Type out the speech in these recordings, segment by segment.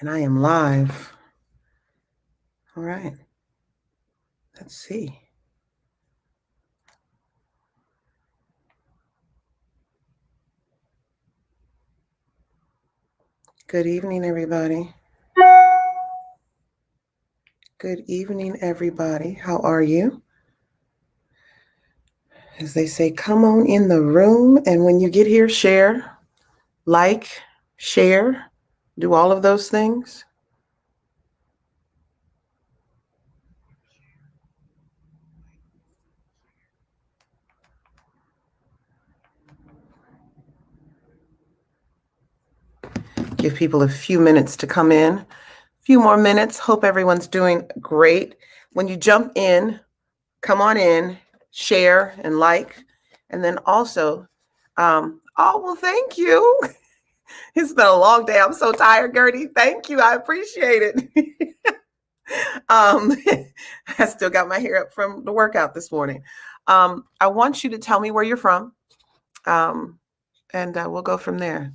And I am live. All right. Let's see. Good evening, everybody. Good evening, everybody. How are you? As they say, come on in the room. And when you get here, share, like, share, do all of those things. Give people a few minutes to come in. A few more minutes. Hope everyone's doing great. When you jump in, come on in, share and like. And then also, well, thank you. It's been a long day. I'm so tired, Gertie. Thank you. I appreciate it. I still got my hair up from the workout this morning. I want you to tell me where you're from, and we'll go from there.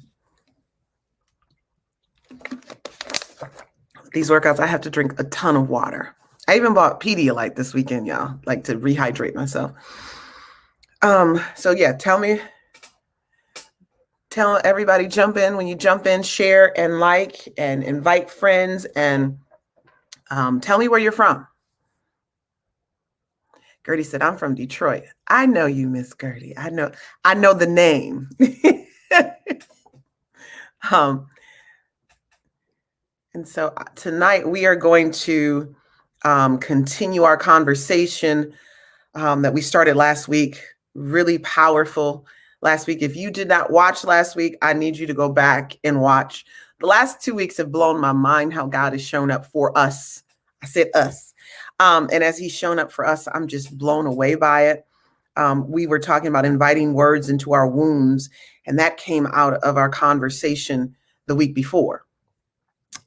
These workouts, I have to drink a ton of water. I even bought Pedialyte this weekend, y'all, like to rehydrate myself. So yeah, tell everybody, jump in. When you jump in, share and like and invite friends, and tell me where you're from. Gertie said, I'm from Detroit. I know you, Miss Gertie. I know the name. And so tonight we are going to continue our conversation that we started last week. Really powerful last week. If you did not watch last week, I need you to go back and watch. The last 2 weeks have blown my mind how God has shown up for us. I said us. And as he's shown up for us, I'm just blown away by it. We were talking about inviting words into our wounds, and that came out of our conversation the week before.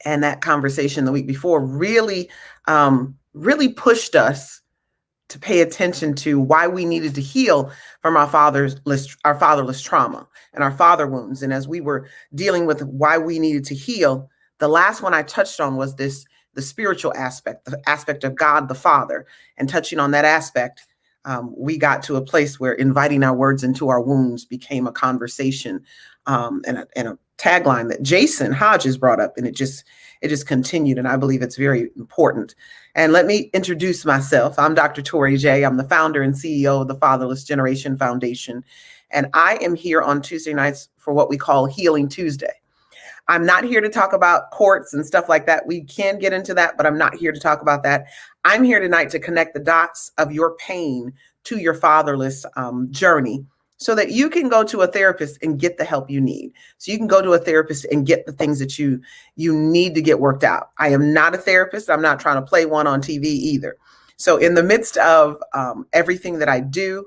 And that conversation the week before really pushed us to pay attention to why we needed to heal from our fatherless trauma and our father wounds. And as we were dealing with why we needed to heal, the last one I touched on was the spiritual aspect, the aspect of God the Father. And touching on that aspect, we got to a place where inviting our words into our wounds became a conversation and a tagline that Jason Hodges brought up, and it just continued, and I believe it's very important. And let me introduce myself. I'm Dr. Torri J. I'm the founder and CEO of the Fatherless Generation Foundation, and I am here on Tuesday nights for what we call Healing Tuesday. I'm not here to talk about courts and stuff like that. We can get into that, but I'm not here to talk about that. I'm here tonight to connect the dots of your pain to your fatherless journey, so that you can go to a therapist and get the help you need. So you can go to a therapist and get the things that you need to get worked out. I am not a therapist. I'm not trying to play one on TV either. So in the midst of everything that I do,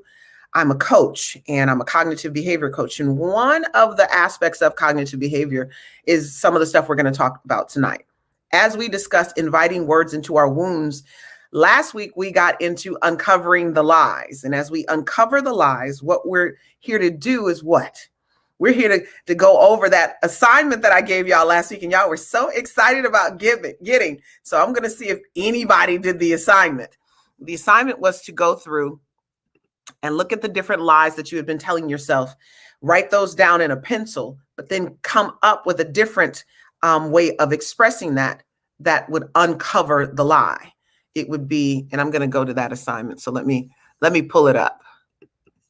I'm a coach, and I'm a cognitive behavior coach. And one of the aspects of cognitive behavior is some of the stuff we're going to talk about tonight. As we discussed inviting words into our wounds, last week, we got into uncovering the lies. And as we uncover the lies, what we're here to do is what? We're here to go over that assignment that I gave y'all last week, and y'all were so excited about getting. So I'm going to see if anybody did the assignment. The assignment was to go through and look at the different lies that you had been telling yourself, write those down in a pencil, but then come up with a different way of expressing that would uncover the lie. It would be, and I'm going to go to that assignment. So let me pull it up,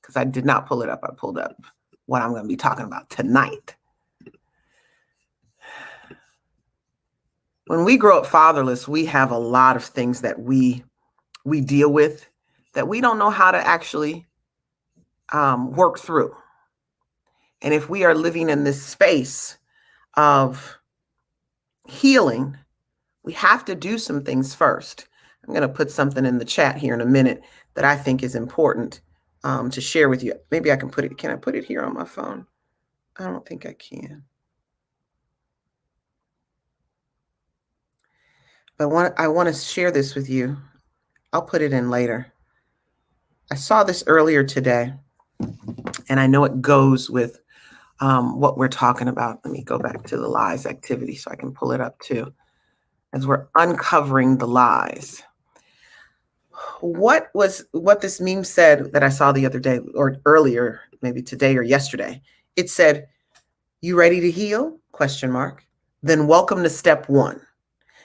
because I did not pull it up. I pulled up what I'm going to be talking about tonight. When we grow up fatherless, we have a lot of things that we deal with that we don't know how to actually work through. And if we are living in this space of healing, we have to do some things first. I'm going to put something in the chat here in a minute that I think is important to share with you. Maybe I can put it. Can I put it here on my phone? I don't think I can. But I want to share this with you. I'll put it in later. I saw this earlier today, and I know it goes with what we're talking about. Let me go back to the lies activity so I can pull it up too, as we're uncovering the lies. What this meme said that I saw the other day, or earlier, maybe today or yesterday? It said, "You ready to heal? Question mark. Then welcome to step 1.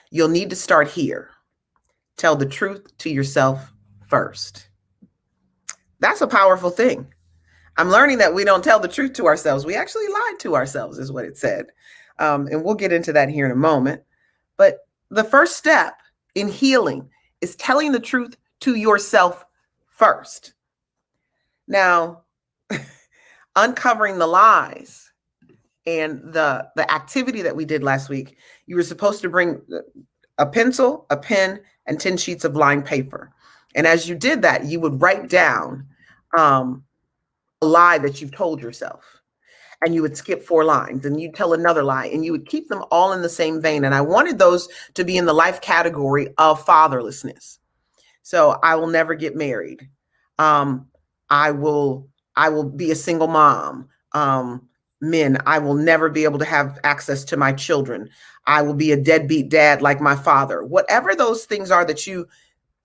You'll need to start here. Tell the truth to yourself first." That's a powerful thing. I'm learning that we don't tell the truth to ourselves. We actually lied to ourselves, is what it said. And we'll get into that here in a moment. But the first step in healing is telling the truth to yourself first. Now, uncovering the lies and the activity that we did last week, you were supposed to bring a pencil, a pen, and 10 sheets of lined paper. And as you did that, you would write down a lie that you've told yourself. And you would skip 4 lines and you'd tell another lie, and you would keep them all in the same vein. And I wanted those to be in the life category of fatherlessness. So I will never get married. I will be a single mom. Men, I will never be able to have access to my children. I will be a deadbeat dad like my father. Whatever those things are that you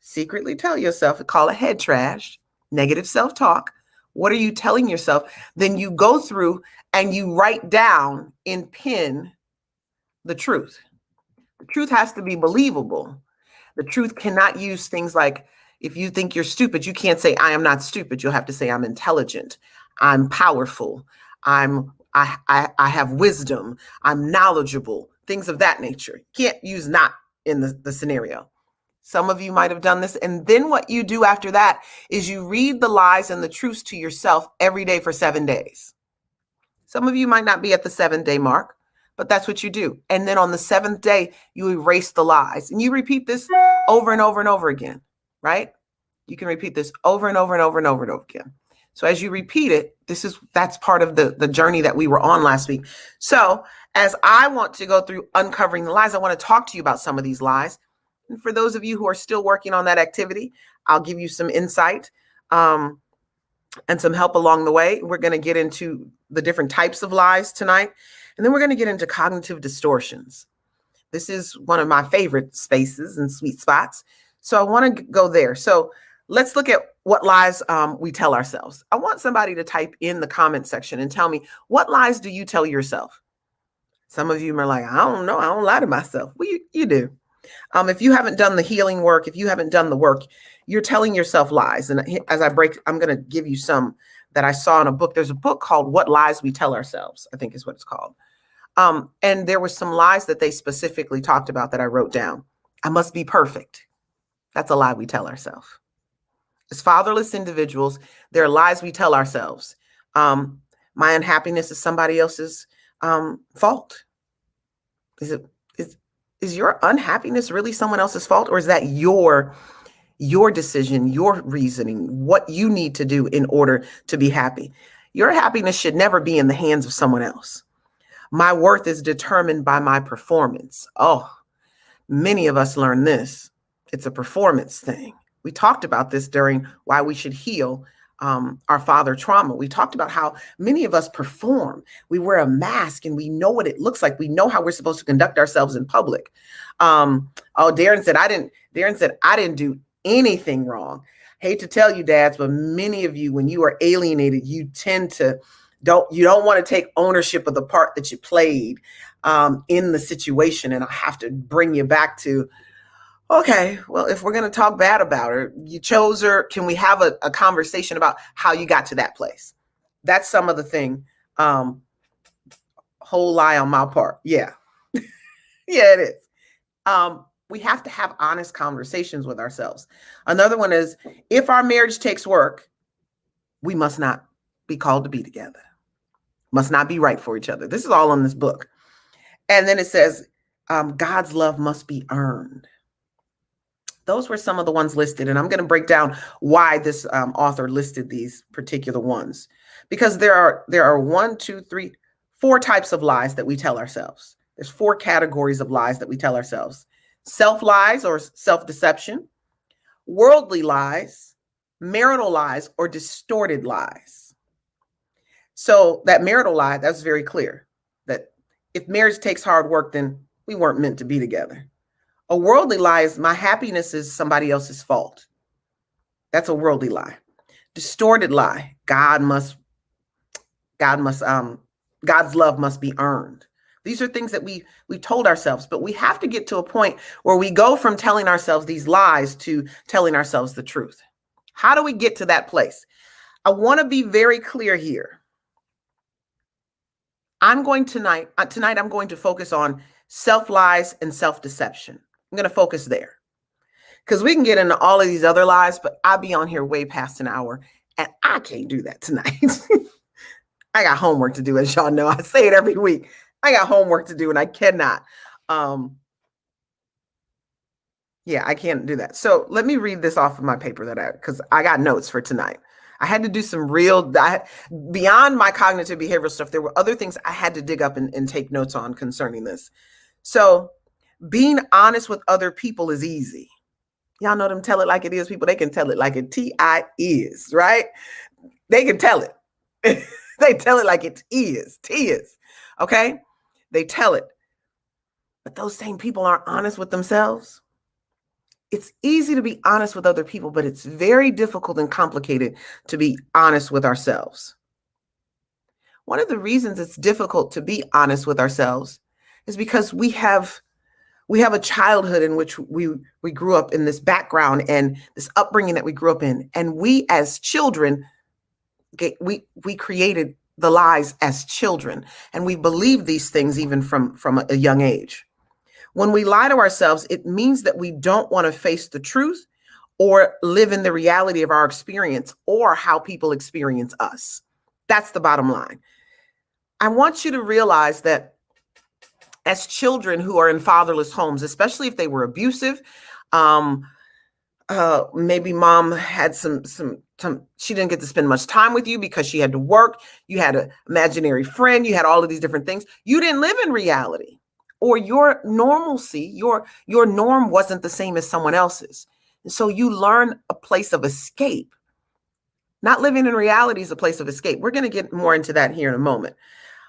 secretly tell yourself, call it head trash, negative self-talk. What are you telling yourself? Then you go through and you write down in pen the truth. The truth has to be believable. The truth cannot use things like, if you think you're stupid, you can't say, "I am not stupid." You'll have to say, "I'm intelligent. I'm powerful. I have wisdom. I'm knowledgeable." Things of that nature. Can't use "not" in the scenario. Some of you might have done this. And then what you do after that is you read the lies and the truths to yourself every day for 7 days. Some of you might not be at the 7-day mark, but that's what you do. And then on the 7th day, you erase the lies. And you repeat this over and over and over again, right? You can repeat this over and over and over and over and over again. So as you repeat it, that's part of the journey that we were on last week. So as I want to go through uncovering the lies, I want to talk to you about some of these lies. And for those of you who are still working on that activity, I'll give you some insight and some help along the way. We're going to get into the different types of lies tonight. And then we're going to get into cognitive distortions. This is one of my favorite spaces and sweet spots. So I want to go there. So let's look at what lies we tell ourselves. I want somebody to type in the comment section and tell me, what lies do you tell yourself? Some of you are like, "I don't know. I don't lie to myself." Well, you do. If you haven't done the healing work, if you haven't done the work, you're telling yourself lies. And as I'm going to give you some that I saw in a book. There's a book called What Lies We Tell Ourselves, I think is what it's called. And there were some lies that they specifically talked about that I wrote down. I must be perfect. That's a lie we tell ourselves. As fatherless individuals, there are lies we tell ourselves. My unhappiness is somebody else's fault. Is your unhappiness really someone else's fault, or is that your decision, your reasoning, what you need to do in order to be happy? Your happiness should never be in the hands of someone else. My worth is determined by my performance. Oh, many of us learn this. It's a performance thing. We talked about this during why we should heal our father trauma. We talked about how many of us perform. We wear a mask and we know what it looks like. We know how we're supposed to conduct ourselves in public. Darren said, I didn't do anything wrong. Hate to tell you, dads, but many of you, when you are alienated, you tend to don't want to take ownership of the part that you played in the situation. And I have to bring you back to, okay, well, if we're going to talk bad about her, you chose her. Can we have a conversation about how you got to that place? That's some of the thing. Whole lie on my part. Yeah. Yeah, it is. We have to have honest conversations with ourselves. Another one is, if our marriage takes work, we must not be called to be together. Must not be right for each other. This is all in this book. And then it says, God's love must be earned. Those were some of the ones listed. And I'm going to break down why this author listed these particular ones. Because there are 1, 2, 3, 4 types of lies that we tell ourselves. There's 4 categories of lies that we tell ourselves. Self-lies or self-deception, worldly lies, marital lies, or distorted lies. So that marital lie, that's very clear, that if marriage takes hard work, then we weren't meant to be together. A worldly lie is my happiness is somebody else's fault. That's a worldly lie. Distorted lie, God's love must be earned. These are things that we told ourselves, but we have to get to a point where we go from telling ourselves these lies to telling ourselves the truth. How do we get to that place? I want to be very clear here. I'm going tonight I'm going to focus on self-lies and self-deception. I'm going to focus there because we can get into all of these other lies, but I'll be on here way past an hour and I can't do that tonight. I got homework to do, as y'all know. I say it every week. I got homework to do and I cannot. Yeah, I can't do that. So let me read this off of my paper because I got notes for tonight. I had to do some beyond my cognitive behavioral stuff. There were other things I had to dig up and take notes on concerning this. So being honest with other people is easy. Y'all know them tell it like it is people. They can tell it like it is, right? They can tell it. They tell it like it is. Okay? They tell it. But those same people aren't honest with themselves. It's easy to be honest with other people, but it's very difficult and complicated to be honest with ourselves. One of the reasons it's difficult to be honest with ourselves is because we have a childhood in which we grew up in this background and this upbringing that we grew up in. And we as children, we created the lies as children, and we believe these things even from a young age. When we lie to ourselves, it means that we don't want to face the truth or live in the reality of our experience or how people experience us. That's the bottom line. I want you to realize that as children who are in fatherless homes, especially if they were abusive, maybe mom had some, she didn't get to spend much time with you because she had to work. You had an imaginary friend. You had all of these different things. You didn't live in reality. Or your normalcy, your norm wasn't the same as someone else's. And so you learn a place of escape. Not living in reality is a place of escape. We're going to get more into that here in a moment.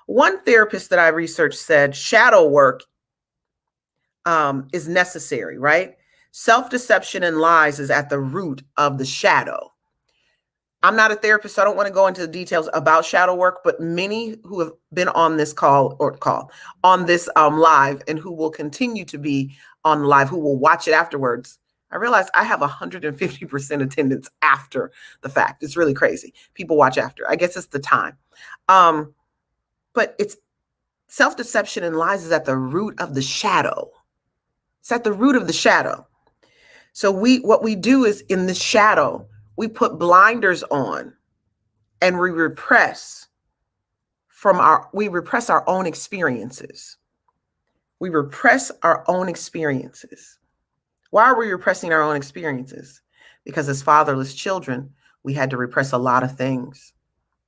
One therapist that I researched said shadow work is necessary, right? Self-deception and lies is at the root of the shadow. I'm not a therapist, so I don't want to go into the details about shadow work, but many who have been on this on this live and who will continue to be on live, who will watch it afterwards. I realize I have 150% attendance after the fact. It's really crazy. People watch after. I guess it's the time. But it's self-deception and lies is at the root of the shadow. It's at the root of the shadow. So what we do is in the shadow, we put blinders on and we repress our own experiences. We repress our own experiences. Why are we repressing our own experiences? Because as fatherless children, we had to repress a lot of things.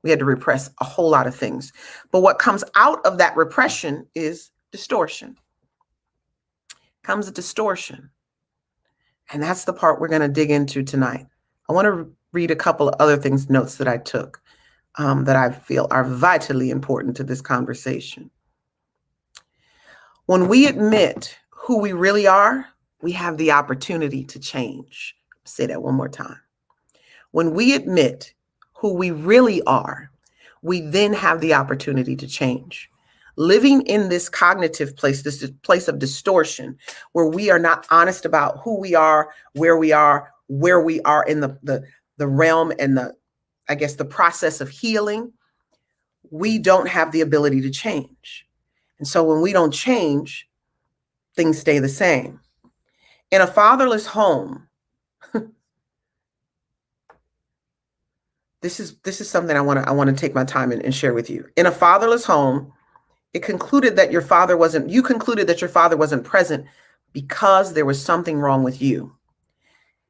We had to repress a whole lot of things. But what comes out of that repression is distortion. Comes a distortion. And that's the part we're going to dig into tonight. I want to read a couple of other notes that I took that I feel are vitally important to this conversation. When we admit who we really are, we have the opportunity to change. I'll say that one more time. When we admit who we really are, we then have the opportunity to change. Living in this cognitive place, this place of distortion, where we are not honest about who we are, where we are in the realm and the process of healing, we don't have the ability to change. And so when we don't change, things stay the same. In a fatherless home, this is something I want to take my time and share with you. In a fatherless home, you concluded that your father wasn't present because there was something wrong with you.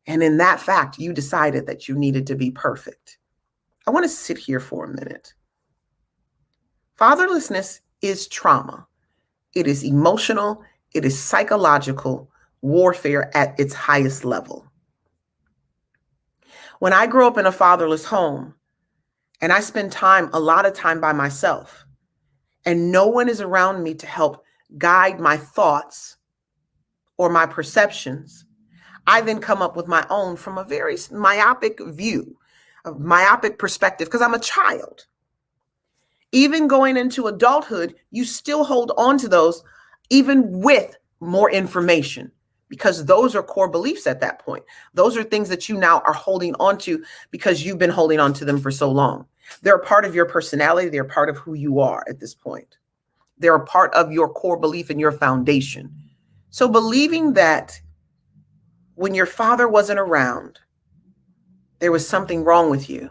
And in that fact, you decided that you needed to be perfect. I want to sit here for a minute. Fatherlessness is trauma. It is emotional. It is psychological warfare at its highest level. When I grew up in a fatherless home, and I spend a lot of time by myself, and no one is around me to help guide my thoughts or my perceptions, I then come up with my own from a very myopic view, a myopic perspective, because I'm a child. Even going into adulthood, you still hold on to those, even with more information, because those are core beliefs at that point. Those are things that you now are holding on to because you've been holding on to them for so long. They're a part of your personality. They're a part of who you are at this point. They're a part of your core belief and your foundation. So believing that when your father wasn't around, there was something wrong with you.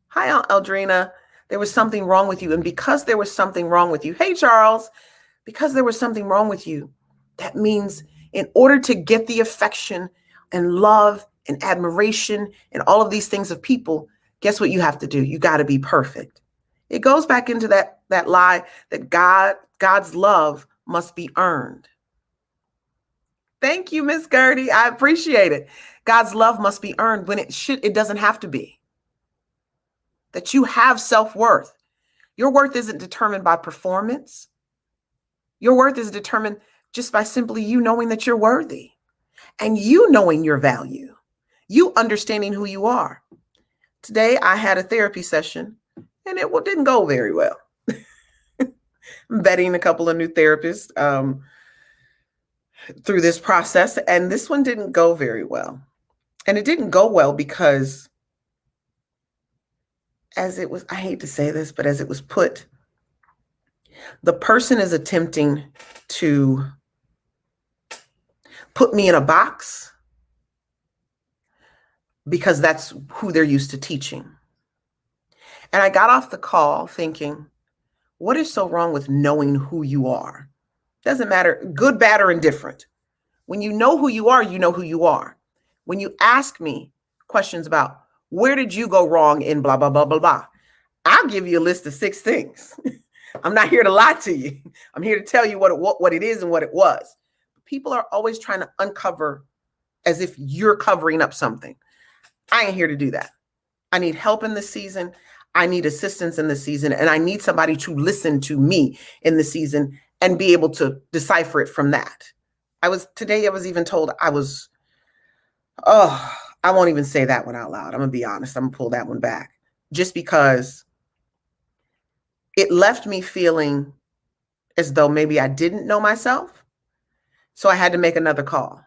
Hi, Aunt Eldrina. There was something wrong with you. And because there was something wrong with you, hey, Charles, because there was something wrong with you, that means in order to get the affection and love and admiration and all of these things of people, guess what you have to do? You got to be perfect. It goes back into that lie that God's love must be earned. Thank you, Miss Gertie. I appreciate it. God's love must be earned when it doesn't have to be. That you have self-worth. Your worth isn't determined by performance. Your worth is determined just by simply you knowing that you're worthy and you knowing your value, you understanding who you are. Today, I had a therapy session and it didn't go very well. I'm vetting a couple of new therapists through this process, and this one didn't go very well. And it didn't go well because I hate to say this, but as it was put, the person is attempting to put me in a box because that's who they're used to teaching. And I got off the call thinking, what is so wrong with knowing who you are? Doesn't matter, good, bad, or indifferent. When you know who you are, you know who you are. When you ask me questions about where did you go wrong in blah, blah, blah, blah, blah, I'll give you a list of 6 things. I'm not here to lie to you. I'm here to tell you what it is and what it was. People are always trying to uncover as if you're covering up something. I ain't here to do that. I need help in this season. I need assistance in the season, and I need somebody to listen to me in the season and be able to decipher it from that. Today I was even told I won't even say that one out loud. I'm gonna be honest. I'm gonna pull that one back just because it left me feeling as though maybe I didn't know myself. So I had to make another call.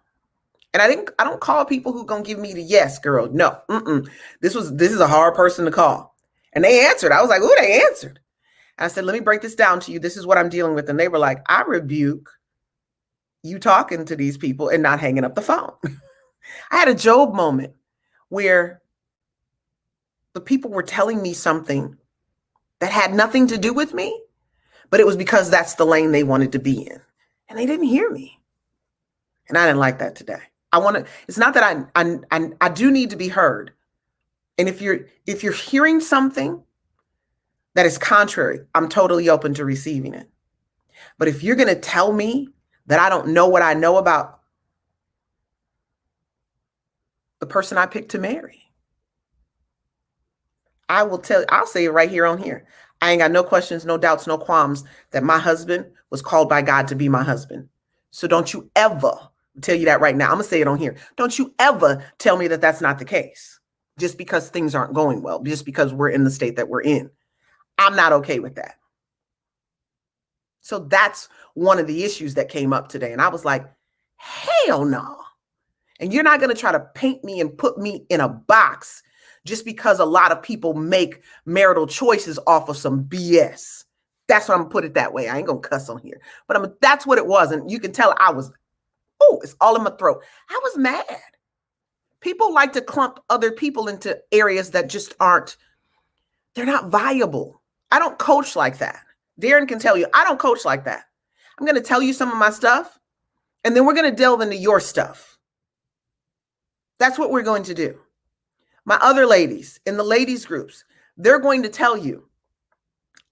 And I don't call people who gonna give me the yes, girl. No, this is a hard person to call. And they answered. I was like, they answered. And I said, let me break this down to you. This is what I'm dealing with. And they were like, I rebuke you talking to these people and not hanging up the phone. I had a Job moment where the people were telling me something that had nothing to do with me, but it was because that's the lane they wanted to be in. And they didn't hear me. And I didn't like that today. It's not that I do need to be heard. And if you're hearing something that is contrary, I'm totally open to receiving it. But if you're going to tell me that I don't know what I know about the person I picked to marry, I'll say it right here on here. I ain't got no questions, no doubts, no qualms that my husband was called by God to be my husband. So don't you ever, tell you that right now. I'm going to say it on here. Don't you ever tell me that that's not the case just because things aren't going well, just because we're in the state that we're in. I'm not okay with that. So that's one of the issues that came up today. And I was like, hell no. And you're not going to try to paint me and put me in a box just because a lot of people make marital choices off of some BS. That's what I'm going to put it that way. I ain't going to cuss on here. But that's what it was. And you can tell it's all in my throat. I was mad. People like to clump other people into areas that just they're not viable. I don't coach like that. Darren can tell you, I don't coach like that. I'm going to tell you some of my stuff, and then we're going to delve into your stuff. That's what we're going to do. My other ladies in the ladies groups, they're going to tell you,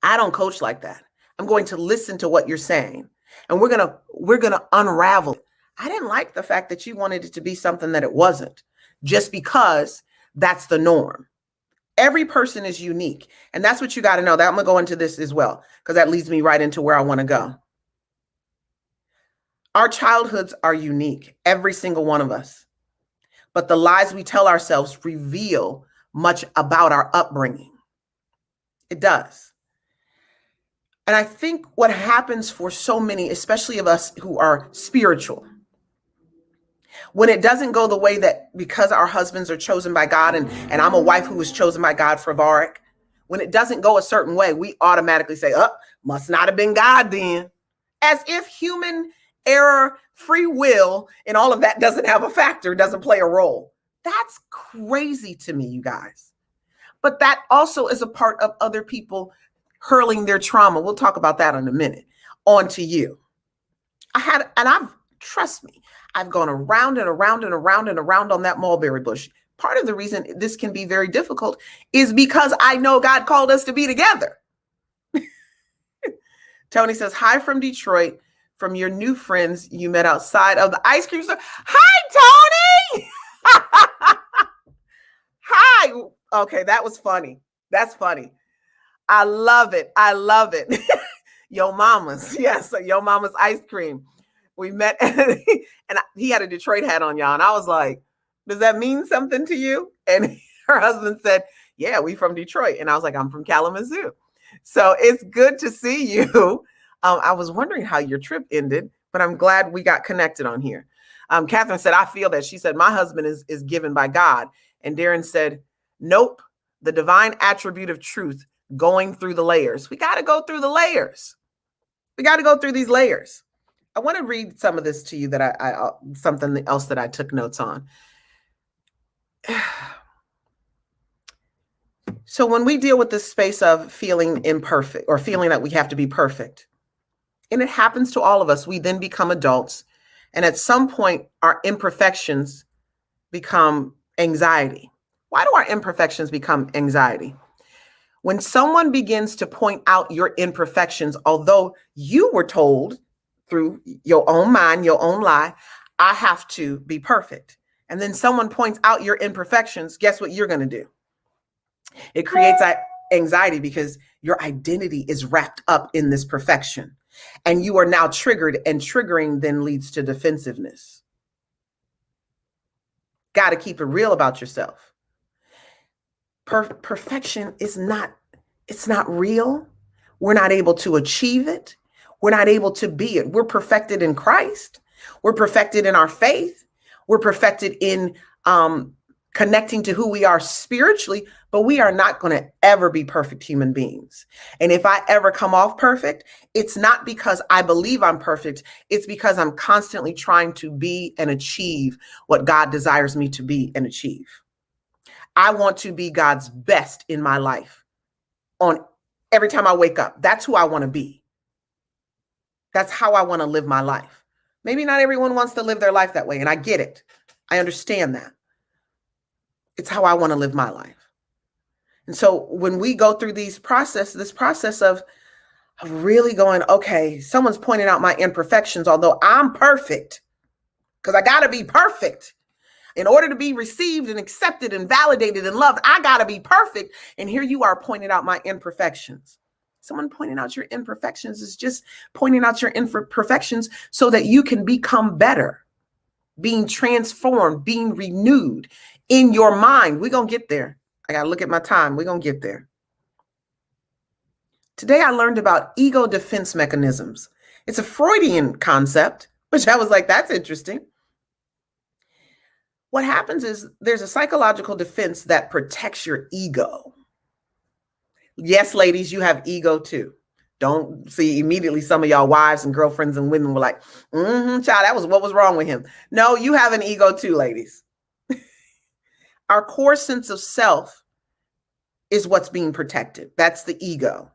I don't coach like that. I'm going to listen to what you're saying, and we're going to unravel it. I didn't like the fact that you wanted it to be something that it wasn't, just because that's the norm. Every person is unique. And that's what you got to know. That I'm going to go into this as well, because that leads me right into where I want to go. Our childhoods are unique, every single one of us. But the lies we tell ourselves reveal much about our upbringing. It does. And I think what happens for so many, especially of us who are spiritual, when it doesn't go the way that, because our husbands are chosen by God, and I'm a wife who was chosen by God for Varric, when it doesn't go a certain way, we automatically say, oh, must not have been God then. As if human error, free will, and all of that doesn't have a factor, doesn't play a role. That's crazy to me, you guys. But that also is a part of other people hurling their trauma. We'll talk about that in a minute. Onto you. Trust me, I've gone around and around and around and around on that mulberry bush. Part of the reason this can be very difficult is because I know God called us to be together. Tony says, hi from Detroit, from your new friends you met outside of the ice cream store. Hi, Tony! Hi. Okay, that was funny. That's funny. I love it. I love it. Yo Mama's. Yes, Yo Mama's ice cream. We met and he had a Detroit hat on, y'all. And I was like, does that mean something to you? And her husband said, yeah, we from Detroit. And I was like, I'm from Kalamazoo. So it's good to see you. I was wondering how your trip ended, but I'm glad we got connected on here. Catherine said, I feel that. She said, my husband is given by God. And Darren said, nope, the divine attribute of truth going through the layers. We got to go through the layers. We got to go through these layers. I want to read some of this to you that I something else that I took notes on. So when we deal with this space of feeling imperfect or feeling that we have to be perfect, and it happens to all of us, we then become adults. And at some point, our imperfections become anxiety. Why do our imperfections become anxiety? When someone begins to point out your imperfections, although you were told through your own mind, your own lie, I have to be perfect. And then someone points out your imperfections, guess what you're going to do? It creates anxiety because your identity is wrapped up in this perfection. And you are now triggered, and triggering then leads to defensiveness. Got to keep it real about yourself. Perfection is not real. We're not able to achieve it. We're not able to be it. We're perfected in Christ. We're perfected in our faith. We're perfected in connecting to who we are spiritually, but we are not going to ever be perfect human beings. And if I ever come off perfect, it's not because I believe I'm perfect. It's because I'm constantly trying to be and achieve what God desires me to be and achieve. I want to be God's best in my life on every time I wake up. That's who I want to be. That's how I want to live my life. Maybe not everyone wants to live their life that way, and I get it. I understand that. It's how I want to live my life. And so when we go through this process of really going, okay, someone's pointing out my imperfections, although I'm perfect, because I got to be perfect. In order to be received and accepted and validated and loved, I got to be perfect. And here you are pointing out my imperfections. Someone pointing out your imperfections is just pointing out your imperfections so that you can become better, being transformed, being renewed in your mind. We're going to get there. I got to look at my time. We're going to get there. Today, I learned about ego defense mechanisms. It's a Freudian concept, which I was like, that's interesting. What happens is there's a psychological defense that protects your ego. Yes, ladies, you have ego too. Don't see immediately some of y'all wives and girlfriends and women were like, child, that was what was wrong with him. No, you have an ego too, ladies. Our core sense of self is what's being protected. That's the ego.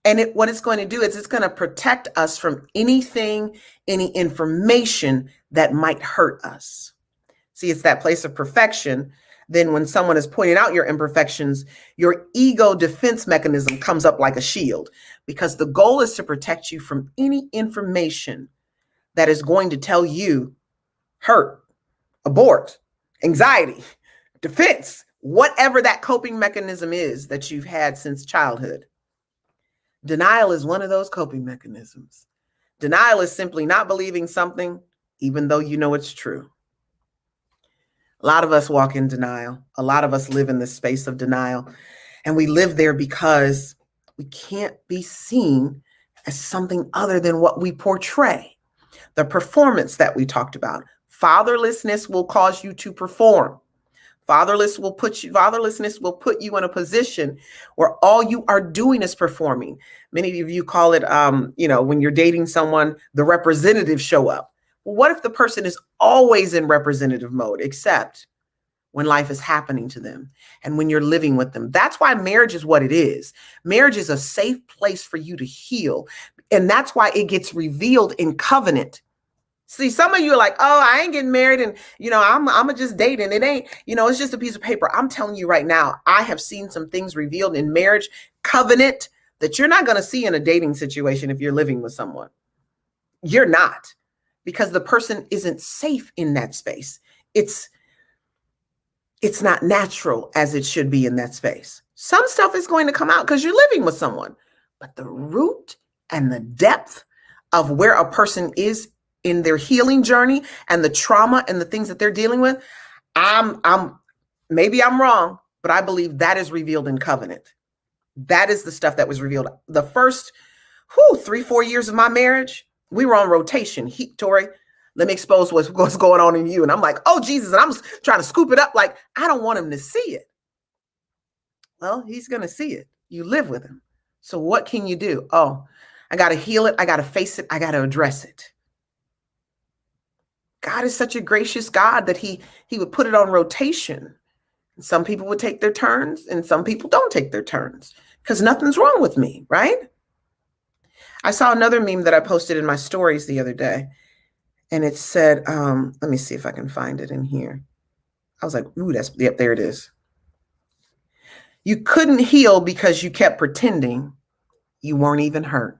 And what it's going to do is it's going to protect us from anything, any information that might hurt us. See, it's that place of perfection. Then when someone is pointing out your imperfections, your ego defense mechanism comes up like a shield, because the goal is to protect you from any information that is going to tell you hurt, abort, anxiety, defense, whatever that coping mechanism is that you've had since childhood. Denial is one of those coping mechanisms. Denial is simply not believing something, even though you know it's true. A lot of us walk in denial. A lot of us live in this space of denial. And we live there because we can't be seen as something other than what we portray. The performance that we talked about. Fatherlessness will cause you to perform. Fatherlessness will put you in a position where all you are doing is performing. Many of you call it, when you're dating someone, the representatives show up. Well, what if the person is always in representative mode, except when life is happening to them and when you're living with them? That's why marriage is what it is. Marriage is a safe place for you to heal. And that's why it gets revealed in covenant. See, some of you are like, oh, I ain't getting married and, I'm just dating. It ain't, it's just a piece of paper. I'm telling you right now, I have seen some things revealed in marriage covenant that you're not going to see in a dating situation if you're living with someone. You're not, because the person isn't safe in that space. It's not natural as it should be in that space. Some stuff is going to come out because you're living with someone, but the root and the depth of where a person is in their healing journey and the trauma and the things that they're dealing with, maybe I'm wrong, but I believe that is revealed in covenant. That is the stuff that was revealed. The first 3-4 years of my marriage, we were on rotation. Torri, let me expose what's going on in you. And I'm like, oh, Jesus. And I'm trying to scoop it up. Like, I don't want him to see it. Well, he's going to see it. You live with him. So what can you do? Oh, I got to heal it. I got to face it. I got to address it. God is such a gracious God that he would put it on rotation. Some people would take their turns and some people don't take their turns because nothing's wrong with me, right? I saw another meme that I posted in my stories the other day, and it said, let me see if I can find it in here. I was like, ooh, there it is. You couldn't heal because you kept pretending you weren't even hurt.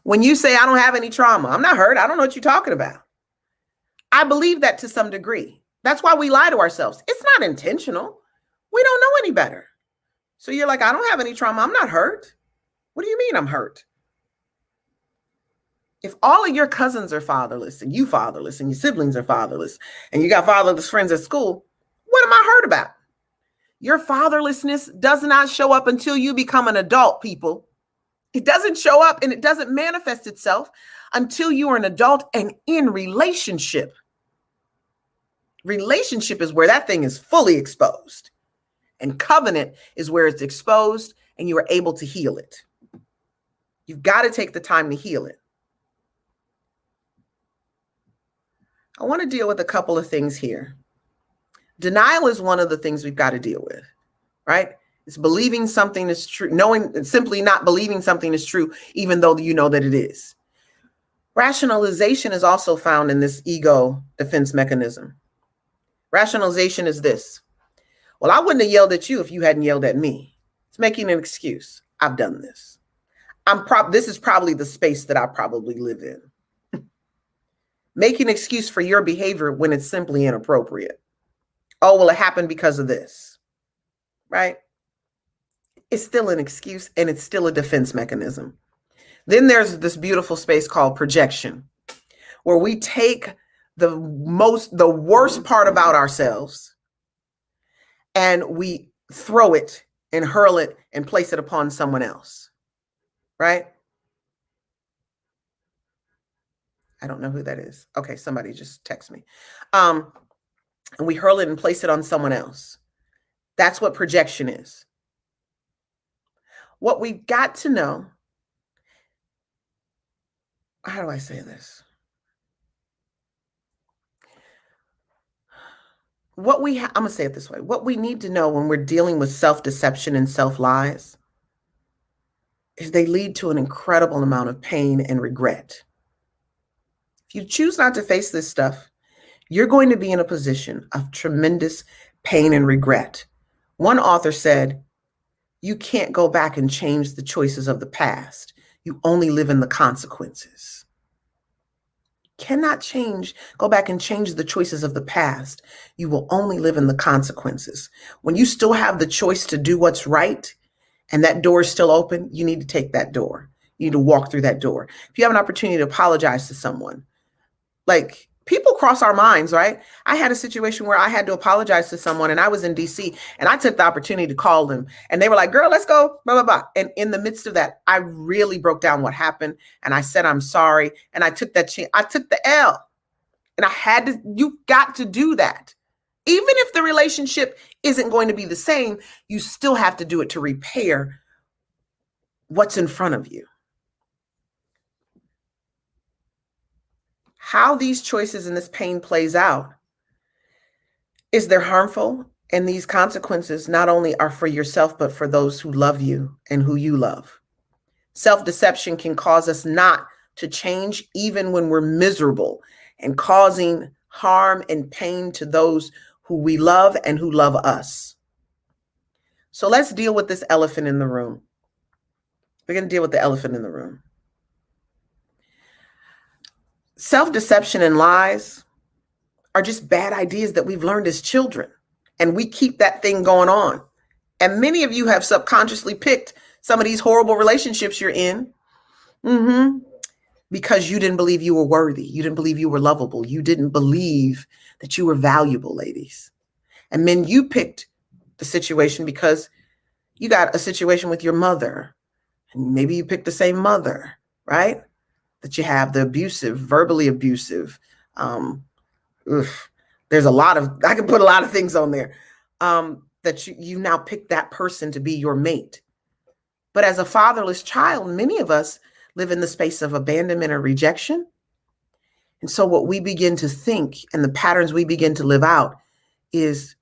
When you say, I don't have any trauma, I'm not hurt. I don't know what you're talking about. I believe that to some degree. That's why we lie to ourselves. It's not intentional. We don't know any better. So you're like, I don't have any trauma. I'm not hurt. What do you mean I'm hurt? If all of your cousins are fatherless and you fatherless and your siblings are fatherless and you got fatherless friends at school, what am I hurt about? Your fatherlessness does not show up until you become an adult, people. It doesn't show up and it doesn't manifest itself until you are an adult and in relationship. Relationship is where that thing is fully exposed. And covenant is where it's exposed and you are able to heal it. You've got to take the time to heal it. I want to deal with a couple of things here. Denial is one of the things we've got to deal with, right? It's believing something is true, simply not believing something is true, even though you know that it is. Rationalization is also found in this ego defense mechanism. Rationalization is this. Well, I wouldn't have yelled at you if you hadn't yelled at me. It's making an excuse. I've done this. This is probably the space that I probably live in. Making an excuse for your behavior when it's simply inappropriate. Oh, well, it happened because of this, right? It's still an excuse and it's still a defense mechanism. Then there's this beautiful space called projection, where we take the worst part about ourselves and we throw it and hurl it and place it upon someone else, right? I don't know who that is. Okay, somebody just text me. And we hurl it and place it on someone else. That's what projection is. What we've got to know, how do I say this? I'm going to say it this way. What we need to know when we're dealing with self-deception and self-lies is they lead to an incredible amount of pain and regret. If you choose not to face this stuff, you're going to be in a position of tremendous pain and regret. One author said, you can't go back and change the choices of the past. You only live in the consequences. cannot change, go back and change the choices of the past. You will only live in the consequences. When you still have the choice to do what's right and that door is still open, you need to take that door. You need to walk through that door. If you have an opportunity to apologize to someone, like, people cross our minds, right? I had a situation where I had to apologize to someone and I was in DC and I took the opportunity to call them and they were like, girl, let's go, blah, blah, blah. And in the midst of that, I really broke down what happened and I said, I'm sorry. And I took that chance. I took the L and I had to, you got to do that. Even if the relationship isn't going to be the same, you still have to do it to repair what's in front of you. How these choices and this pain plays out is they're harmful, and these consequences not only are for yourself, but for those who love you and who you love. Self-deception can cause us not to change even when we're miserable and causing harm and pain to those who we love and who love us. So let's deal with this elephant in the room. We're going to deal with the elephant in the room. Self-deception and lies are just bad ideas that we've learned as children, and we keep that thing going on. And many of you have subconsciously picked some of these horrible relationships you're in because you didn't believe you were worthy. You didn't believe you were lovable. You didn't believe that you were valuable, ladies. And men, you picked the situation because you got a situation with your mother, and maybe you picked the same mother, right? That you have, the abusive, verbally abusive. There's a lot of, I can put a lot of things on there, that you now pick that person to be your mate. But as a fatherless child, many of us live in the space of abandonment or rejection. And so what we begin to think and the patterns we begin to live out is,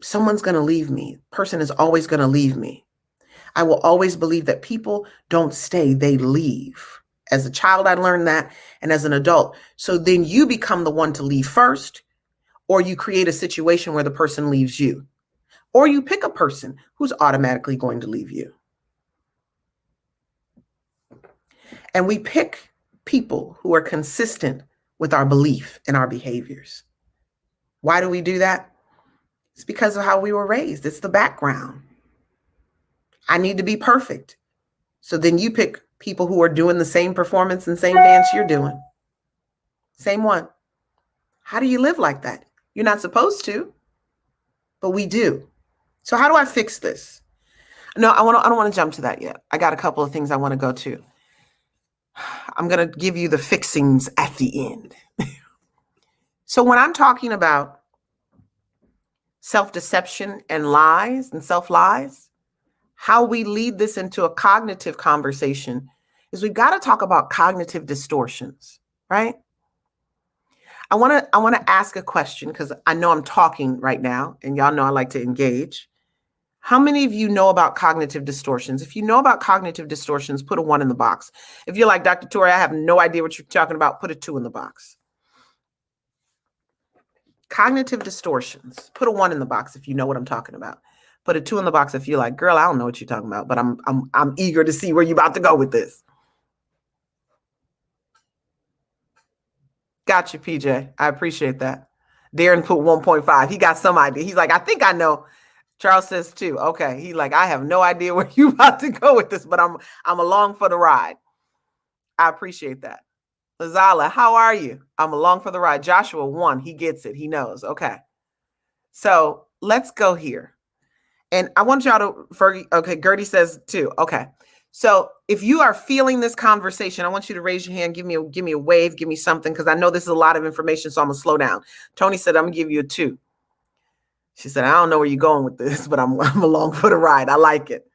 someone's going to leave me. Person is always going to leave me. I will always believe that people don't stay, they leave. As a child, I learned that, and as an adult. So then you become the one to leave first, or you create a situation where the person leaves you, or you pick a person who's automatically going to leave you. And we pick people who are consistent with our belief and our behaviors. Why do we do that? It's because of how we were raised. It's the background. I need to be perfect. So then you pick people who are doing the same performance and same dance you're doing. Same one. How do you live like that? You're not supposed to, but we do. So how do I fix this? No, I don't want to jump to that yet. I got a couple of things I want to go to. I'm going to give you the fixings at the end. So when I'm talking about self-deception and lies and self-lies, how we lead this into a cognitive conversation is we've got to talk about cognitive distortions, right? I want to ask a question because I know I'm talking right now and y'all know I like to engage. How many of you know about cognitive distortions? If you know about cognitive distortions, put a 1 in the box. If you're like, Dr. Torri, I have no idea what you're talking about, put a 2 in the box. Cognitive distortions, put a 1 in the box if you know what I'm talking about. Put a 2 in the box if you're like, girl, I don't know what you're talking about, but I'm eager to see where you're about to go with this. Got you, PJ. I appreciate that. Darren put 1.5. He got some idea. He's like, I think I know. Charles says 2. Okay. He like, I have no idea where you about to go with this, but I'm along for the ride. I appreciate that. Lazala, how are you? I'm along for the ride. Joshua 1. He gets it. He knows. Okay. So let's go here. And I want y'all to, Fergie, okay, Gertie says 2. Okay. So if you are feeling this conversation, I want you to raise your hand, give me a wave, give me something, because I know this is a lot of information, so I'm going to slow down. Tony said, I'm going to give you a 2. She said, I don't know where you're going with this, but I'm along for the ride. I like it.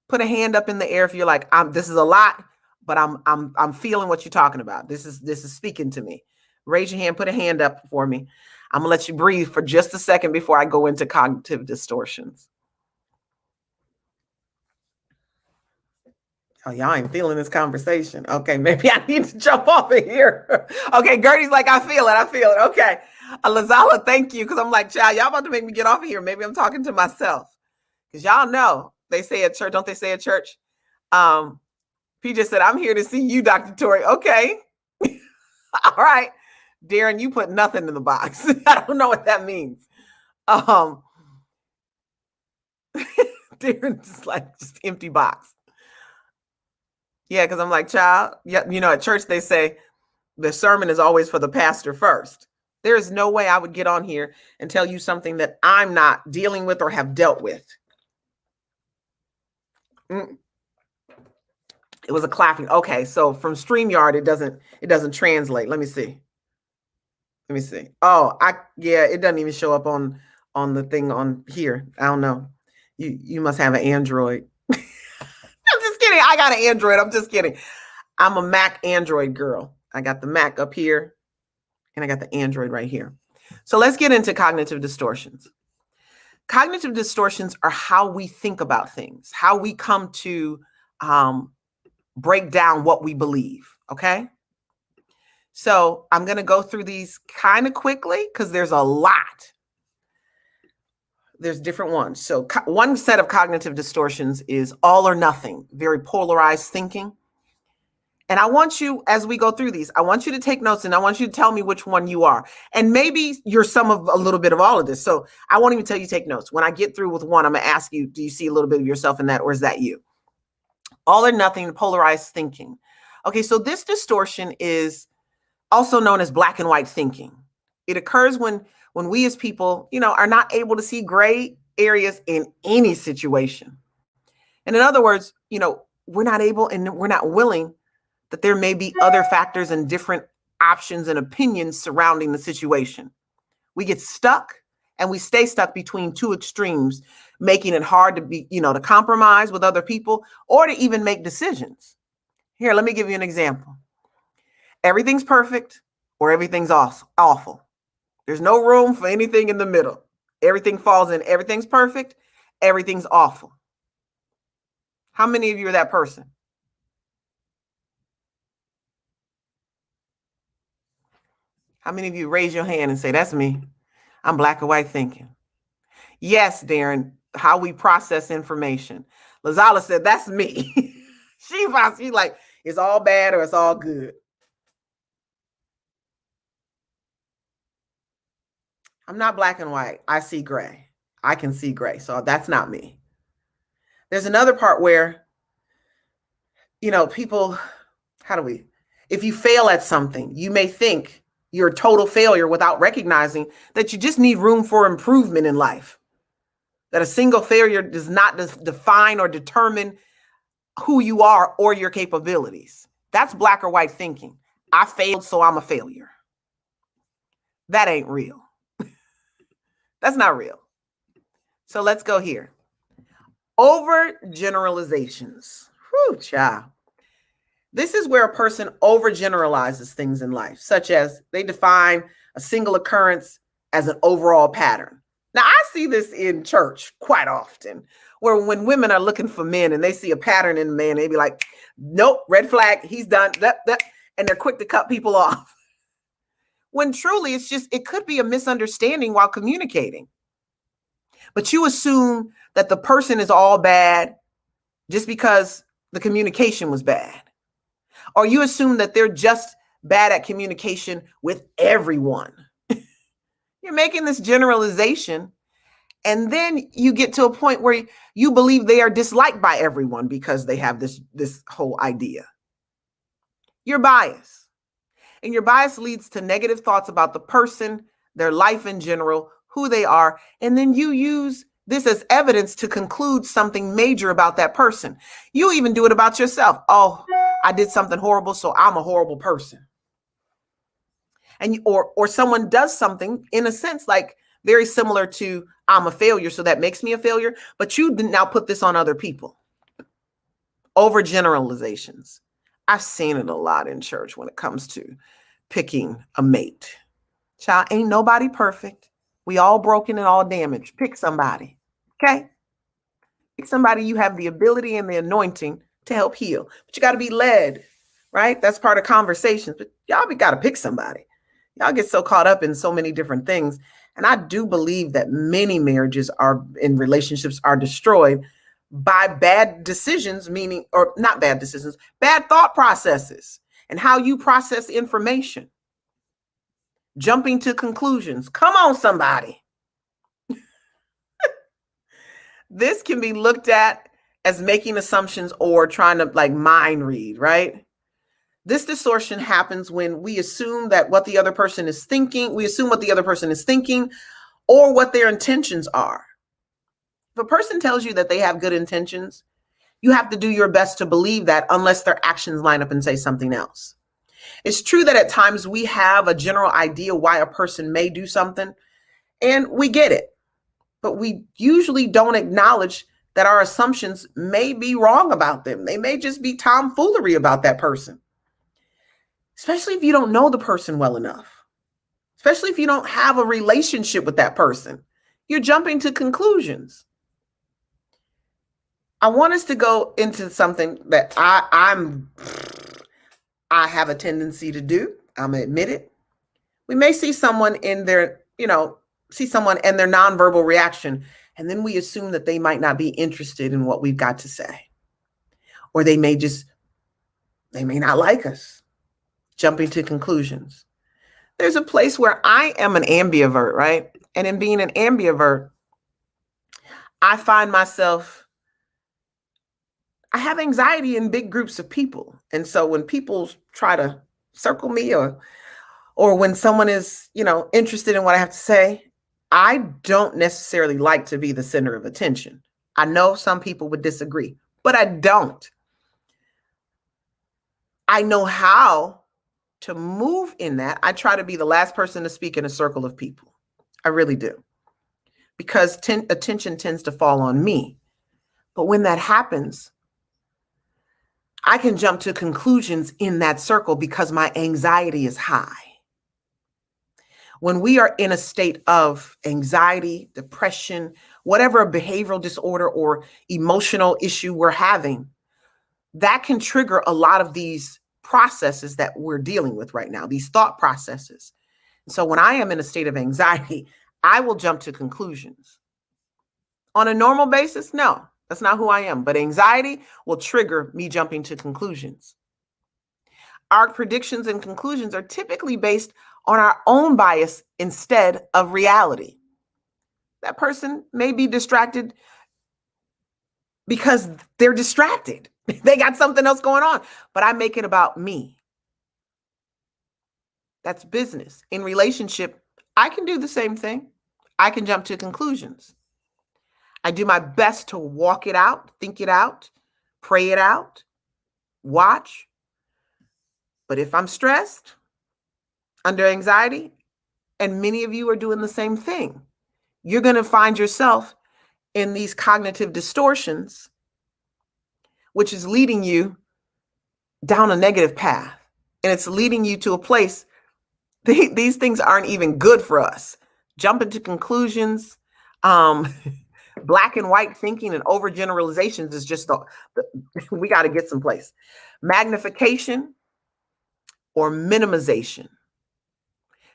Put a hand up in the air if you're like, this is a lot, but I'm feeling what you're talking about. This is speaking to me. Raise your hand, put a hand up for me. I'm gonna let you breathe for just a second before I go into cognitive distortions. Oh, y'all ain't feeling this conversation. Okay, maybe I need to jump off of here. Okay, Gertie's like, I feel it. Okay. Lazala, thank you. Because I'm like, child, y'all about to make me get off of here. Maybe I'm talking to myself. Because y'all know, they say at church, don't they say at church? PJ said, I'm here to see you, Dr. Torri. Okay. All right. Darren, you put nothing in the box. I don't know what that means. Darren just empty box. Yeah, because I'm like, child, yeah, at church they say the sermon is always for the pastor first. There is no way I would get on here and tell you something that I'm not dealing with or have dealt with. It was a clapping. Okay, so from StreamYard, it doesn't translate. Let me see. Oh, it doesn't even show up on the thing on here. I don't know. You must have an Android. I'm just kidding. I got an Android. I'm just kidding. I'm a Mac Android girl. I got the Mac up here and I got the Android right here. So let's get into cognitive distortions. Cognitive distortions are how we think about things, how we come to break down what we believe. Okay. So I'm going to go through these kind of quickly because there's a lot. There's different ones. So one set of cognitive distortions is all or nothing, very polarized thinking. And I want you, as we go through these, I want you to take notes and I want you to tell me which one you are. And maybe you're some of a little bit of all of this. So I won't even tell you take notes. When I get through with one, I'm going to ask you, do you see a little bit of yourself in that, or is that you? All or nothing, polarized thinking. Okay, so this distortion is also known as black and white thinking. It occurs when we as people, are not able to see gray areas in any situation. And in other words, we're not able and we're not willing that there may be other factors and different options and opinions surrounding the situation. We get stuck and we stay stuck between two extremes, making it hard to be, to compromise with other people or to even make decisions. Here, let me give you an example. Everything's perfect or everything's awful. There's no room for anything in the middle. Everything falls in. Everything's perfect. Everything's awful. How many of you are that person? How many of you raise your hand and say, that's me? I'm black and white thinking. Yes, Darren, how we process information. Lazala said, that's me. She's like, it's all bad or it's all good. I'm not black and white. I see gray. I can see gray. So that's not me. There's another part where, people, if you fail at something, you may think you're a total failure without recognizing that you just need room for improvement in life. That a single failure does not define or determine who you are or your capabilities. That's black or white thinking. I failed, so I'm a failure. That ain't real. That's not real. So let's go here. Overgeneralizations. Whew, child. This is where a person overgeneralizes things in life, such as they define a single occurrence as an overall pattern. Now, I see this in church quite often, where when women are looking for men and they see a pattern in a man, they be like, nope, red flag, he's done, and they're quick to cut people off. When truly it could be a misunderstanding while communicating. But you assume that the person is all bad just because the communication was bad. Or you assume that they're just bad at communication with everyone. You're making this generalization, and then you get to a point where you believe they are disliked by everyone because they have this whole idea. You're biased. And your bias leads to negative thoughts about the person, their life in general, who they are, and then you use this as evidence to conclude something major about that person. You even do it about yourself. Oh, I did something horrible, so I'm a horrible person. And or someone does something in a sense like very similar to I'm a failure, so that makes me a failure, but you now put this on other people. Overgeneralizations. I've seen it a lot in church when it comes to picking a mate. Child, ain't nobody perfect. We all broken and all damaged. Pick somebody, okay? Pick somebody you have the ability and the anointing to help heal. But you got to be led, right? That's part of conversations. But y'all got to pick somebody. Y'all get so caught up in so many different things. And I do believe that many marriages and relationships are destroyed by bad decisions, or not bad decisions, bad thought processes and how you process information. Jumping to conclusions. Come on, somebody. This can be looked at as making assumptions or trying to mind read, right? This distortion happens when we assume that what the other person is thinking, or what their intentions are. If a person tells you that they have good intentions, you have to do your best to believe that unless their actions line up and say something else. It's true that at times we have a general idea why a person may do something, and we get it. But we usually don't acknowledge that our assumptions may be wrong about them. They may just be tomfoolery about that person. Especially if you don't know the person well enough. Especially if you don't have a relationship with that person. You're jumping to conclusions. I want us to go into something that I have a tendency to do. I'm gonna admit it. We may see someone and their nonverbal reaction, and then we assume that they might not be interested in what we've got to say. Or they may not like us. Jumping to conclusions. There's a place where I am an ambivert, right? And in being an ambivert, I find myself, I have anxiety in big groups of people. And so when people try to circle me or when someone is, interested in what I have to say, I don't necessarily like to be the center of attention. I know some people would disagree, but I don't. I know how to move in that. I try to be the last person to speak in a circle of people. I really do. Because attention tends to fall on me. But when that happens, I can jump to conclusions in that circle because my anxiety is high. When we are in a state of anxiety, depression, whatever behavioral disorder or emotional issue we're having, that can trigger a lot of these processes that we're dealing with right now, these thought processes. So when I am in a state of anxiety, I will jump to conclusions. On a normal basis, no, that's not who I am. But anxiety will trigger me jumping to conclusions. Our predictions and conclusions are typically based on our own bias instead of reality. That person may be distracted because they're distracted. They got something else going on, but I make it about me. That's business. In relationship, I can do the same thing. I can jump to conclusions. I do my best to walk it out, think it out, pray it out, watch. But if I'm stressed, under anxiety, and many of you are doing the same thing, you're going to find yourself in these cognitive distortions, which is leading you down a negative path. And it's leading you to a place, these things aren't even good for us. Jumping to conclusions, black and white thinking and overgeneralizations is just, we got to get someplace. Magnification or minimization.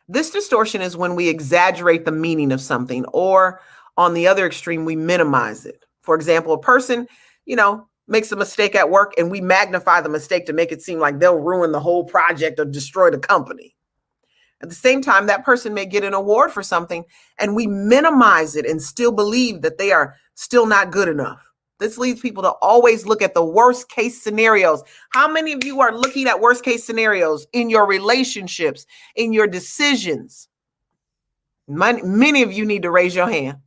This distortion is when we exaggerate the meaning of something, or on the other extreme, we minimize it. For example, a person, makes a mistake at work and we magnify the mistake to make it seem like they'll ruin the whole project or destroy the company. At the same time, that person may get an award for something and we minimize it and still believe that they are still not good enough. This leads people to always look at the worst case scenarios. How many of you are looking at worst case scenarios in your relationships, in your decisions? Many of you need to raise your hand.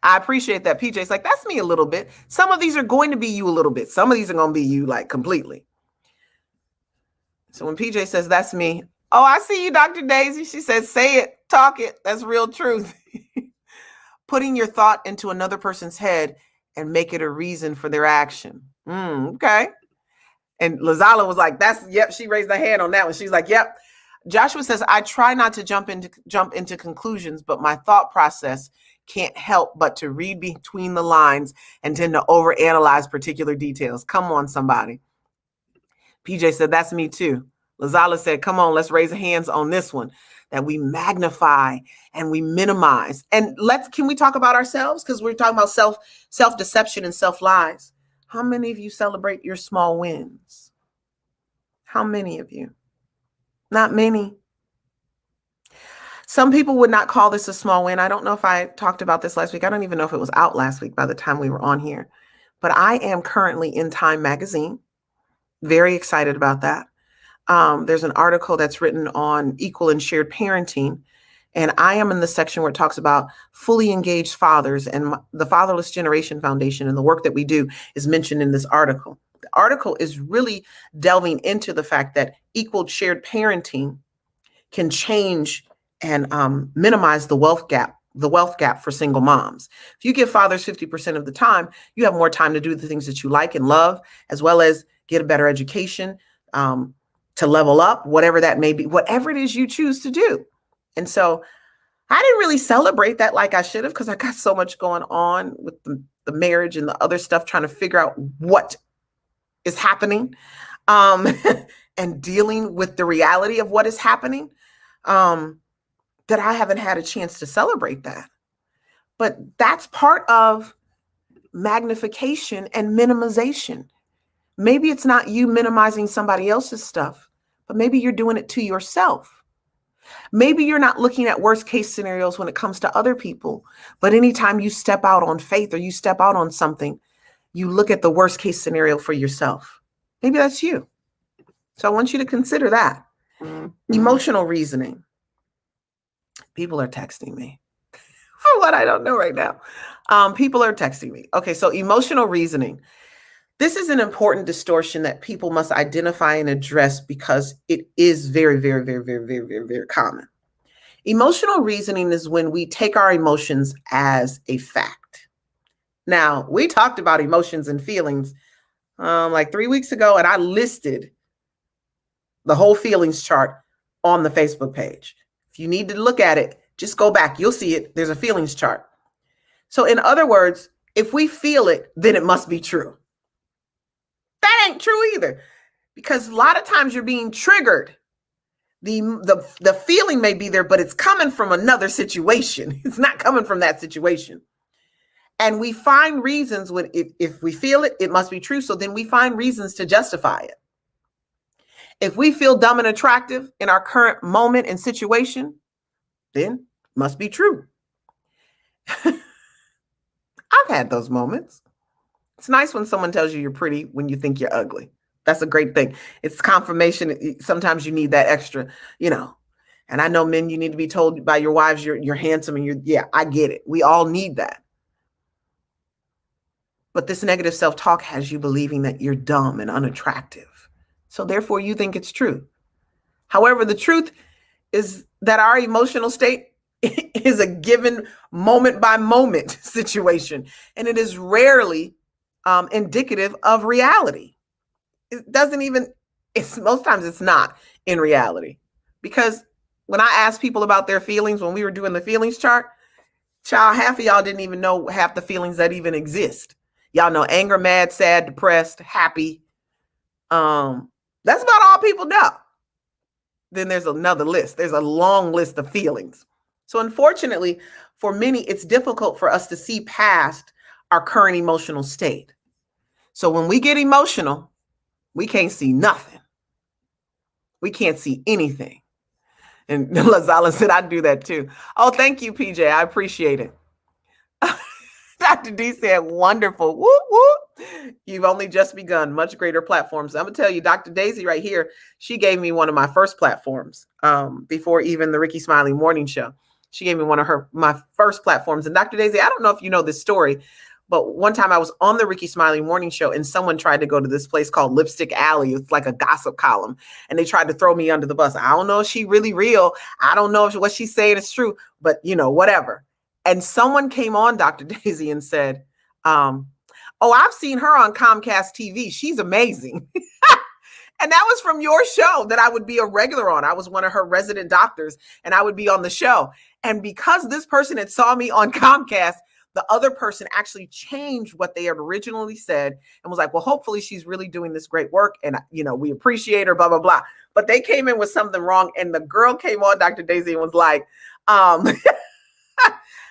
I appreciate that. PJ's like, that's me a little bit. Some of these are going to be you a little bit. Some of these are going to be you completely. So when PJ says, that's me. Oh, I see you, Dr. Daisy. She says, say it, talk it. That's real truth. Putting your thought into another person's head and make it a reason for their action. Okay. And Lazala was like, yep. She raised her hand on that one. She's like, yep. Joshua says, I try not to jump into conclusions, but my thought process can't help but to read between the lines and tend to overanalyze particular details. Come on, somebody. PJ said, that's me too. Lazala said, come on, let's raise hands on this one. that we magnify and we minimize. And can we talk about ourselves? Because we're talking about self-deception and self-lies. How many of you celebrate your small wins? How many of you? Not many. Some people would not call this a small win. I don't know if I talked about this last week. I don't even know if it was out last week by the time we were on here. But I am currently in Time magazine. Very excited about that. There's an article that's written on equal and shared parenting. And I am in the section where it talks about fully engaged fathers, and the Fatherless Generation Foundation and the work that we do is mentioned in this article. The article is really delving into the fact that equal shared parenting can change and minimize the wealth gap for single moms. If you give fathers 50% of the time, you have more time to do the things that you like and love, as well as get a better education, to level up, whatever that may be, whatever it is you choose to do. And so I didn't really celebrate that like I should have, because I got so much going on with the marriage and the other stuff, trying to figure out what is happening, and dealing with the reality of what is happening, that I haven't had a chance to celebrate that. But that's part of magnification and minimization. Maybe it's not you minimizing somebody else's stuff, but maybe you're doing it to yourself. Maybe you're not looking at worst case scenarios when it comes to other people, but anytime you step out on faith or you step out on something, you look at the worst case scenario for yourself. Maybe that's you. So I want you to consider that. Emotional reasoning. People are texting me for what I don't know right now. People are texting me. Okay, so emotional reasoning. This is an important distortion that people must identify and address because it is very, very, very, very, very, very, very common. Emotional reasoning is when we take our emotions as a fact. Now, we talked about emotions and feelings like 3 weeks ago, and I listed the whole feelings chart on the Facebook page. If you need to look at it, just go back. You'll see it. There's a feelings chart. So in other words, if we feel it, then it must be true. That ain't true either, because a lot of times you're being triggered. The feeling may be there, but it's coming from another situation. It's not coming from that situation. And we find reasons if we feel it, it must be true. So then we find reasons to justify it. If we feel dumb and attractive in our current moment and situation, then it must be true. I've had those moments. It's nice when someone tells you you're pretty when you think you're ugly. That's a great thing. It's confirmation. Sometimes you need that extra, and I know men, you need to be told by your wives, you're handsome and I get it. We all need that. But this negative self-talk has you believing that you're dumb and unattractive. So therefore you think it's true. However, the truth is that our emotional state is a given moment by moment situation. And it is rarely indicative of reality. It doesn't even, most times it's not in reality. Because when I ask people about their feelings, when we were doing the feelings chart, child, half of y'all didn't even know half the feelings that even exist. Y'all know anger, mad, sad, depressed, happy. That's about all people know. Then there's another list. There's a long list of feelings. So unfortunately, for many, it's difficult for us to see past our current emotional state. So when we get emotional, we can't see nothing. We can't see anything. And Lazala said, I do that too. Oh, thank you, PJ. I appreciate it. Dr. D said, wonderful. Whoop, whoop. You've only just begun. Much greater platforms. I'm going to tell you, Dr. Daisy right here, she gave me one of my first platforms before even the Ricky Smiley Morning Show. She gave me one of my first platforms. And Dr. Daisy, I don't know if you know this story, but one time I was on the Ricky Smiley Morning Show and someone tried to go to this place called Lipstick Alley. It's like a gossip column. And they tried to throw me under the bus. I don't know if she's really real. I don't know if what she's saying is true, but whatever. And someone came on, Dr. Daisy, and said, oh, I've seen her on Comcast TV. She's amazing. And that was from your show that I would be a regular on. I was one of her resident doctors and I would be on the show. And because this person had saw me on Comcast, the other person actually changed what they had originally said and was like, well, hopefully she's really doing this great work. And, we appreciate her, blah, blah, blah. But they came in with something wrong. And the girl came on, Dr. Daisy, and was like,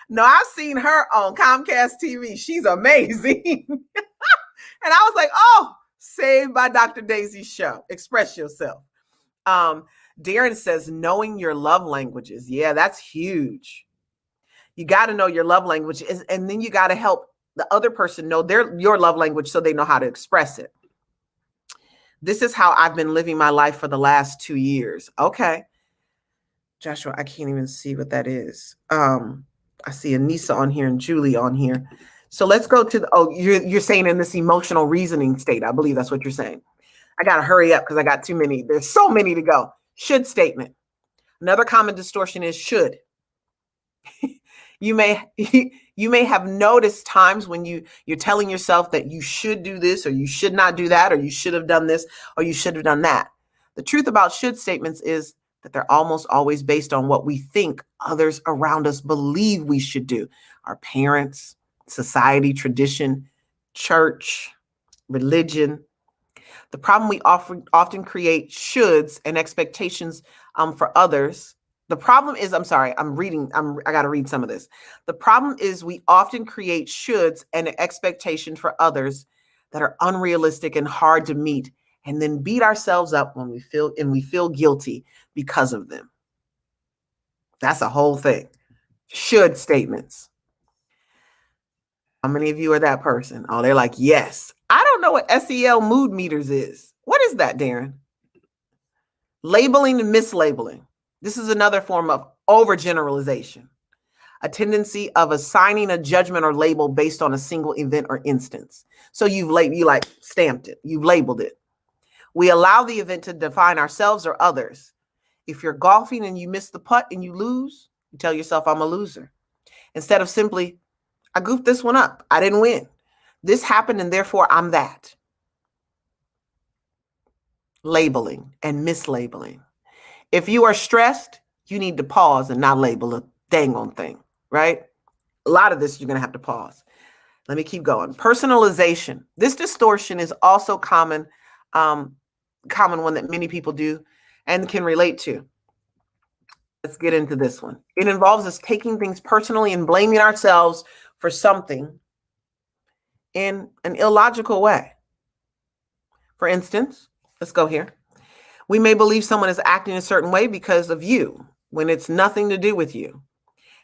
no, I've seen her on Comcast TV. She's amazing. And I was like, oh, saved by Dr. Daisy's show. Express yourself. Darren says, knowing your love languages. Yeah, that's huge. You got to know your love language, and then you got to help the other person know your love language so they know how to express it. This is how I've been living my life for the last 2 years. Okay. Joshua, I can't even see what that is. I see Anissa on here and Julie on here. So let's go to you're saying in this emotional reasoning state. I believe that's what you're saying. I got to hurry up because I got too many. There's so many to go. Should statement. Another common distortion is should. You may have noticed times when you're telling yourself that you should do this, or you should not do that, or you should have done this, or you should have done that. The truth about should statements is that they're almost always based on what we think others around us believe we should do. Our parents, society, tradition, church, religion. The problem we often create shoulds and expectations for others. The problem is, I got to read some of this. The problem is we often create shoulds and an expectation for others that are unrealistic and hard to meet, and then beat ourselves up when we feel guilty because of them. That's a whole thing. Should statements. How many of you are that person? Oh, they're like, yes. I don't know what SEL mood meters is. What is that, Darren? Labeling and mislabeling. This is another form of overgeneralization, a tendency of assigning a judgment or label based on a single event or instance. So you stamped it, you've labeled it. We allow the event to define ourselves or others. If you're golfing and you miss the putt and you lose, you tell yourself, I'm a loser. Instead of simply, I goofed this one up. I didn't win. This happened and therefore I'm that. Labeling and mislabeling. If you are stressed, you need to pause and not label a dang on thing, right? A lot of this you're going to have to pause. Let me keep going. Personalization. This distortion is also common one that many people do and can relate to. Let's get into this one. It involves us taking things personally and blaming ourselves for something in an illogical way. For instance, let's go here. We may believe someone is acting a certain way because of you when it's nothing to do with you.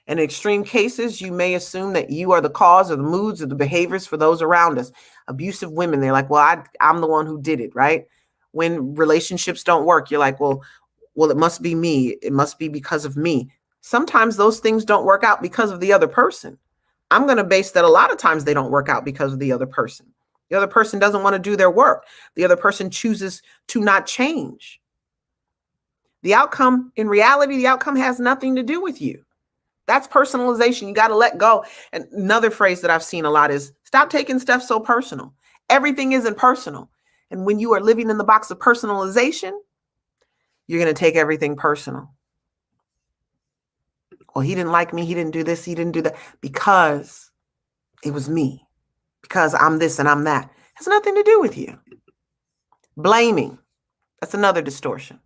In extreme cases, you may assume that you are the cause of the moods or the behaviors for those around us. Abusive women, they're like, well, I'm the one who did it, right? When relationships don't work, you're like, well, it must be me. It must be because of me. Sometimes those things don't work out because of the other person. I'm going to base that a lot of times they don't work out because of the other person. The other person doesn't want to do their work. The other person chooses to not change. In reality, the outcome has nothing to do with you. That's personalization. You got to let go. And another phrase that I've seen a lot is stop taking stuff so personal. Everything isn't personal. And when you are living in the box of personalization, you're going to take everything personal. Well, he didn't like me. He didn't do this. He didn't do that because it was me. Because I'm this and I'm that. It has nothing to do with you. Blaming. That's another distortion.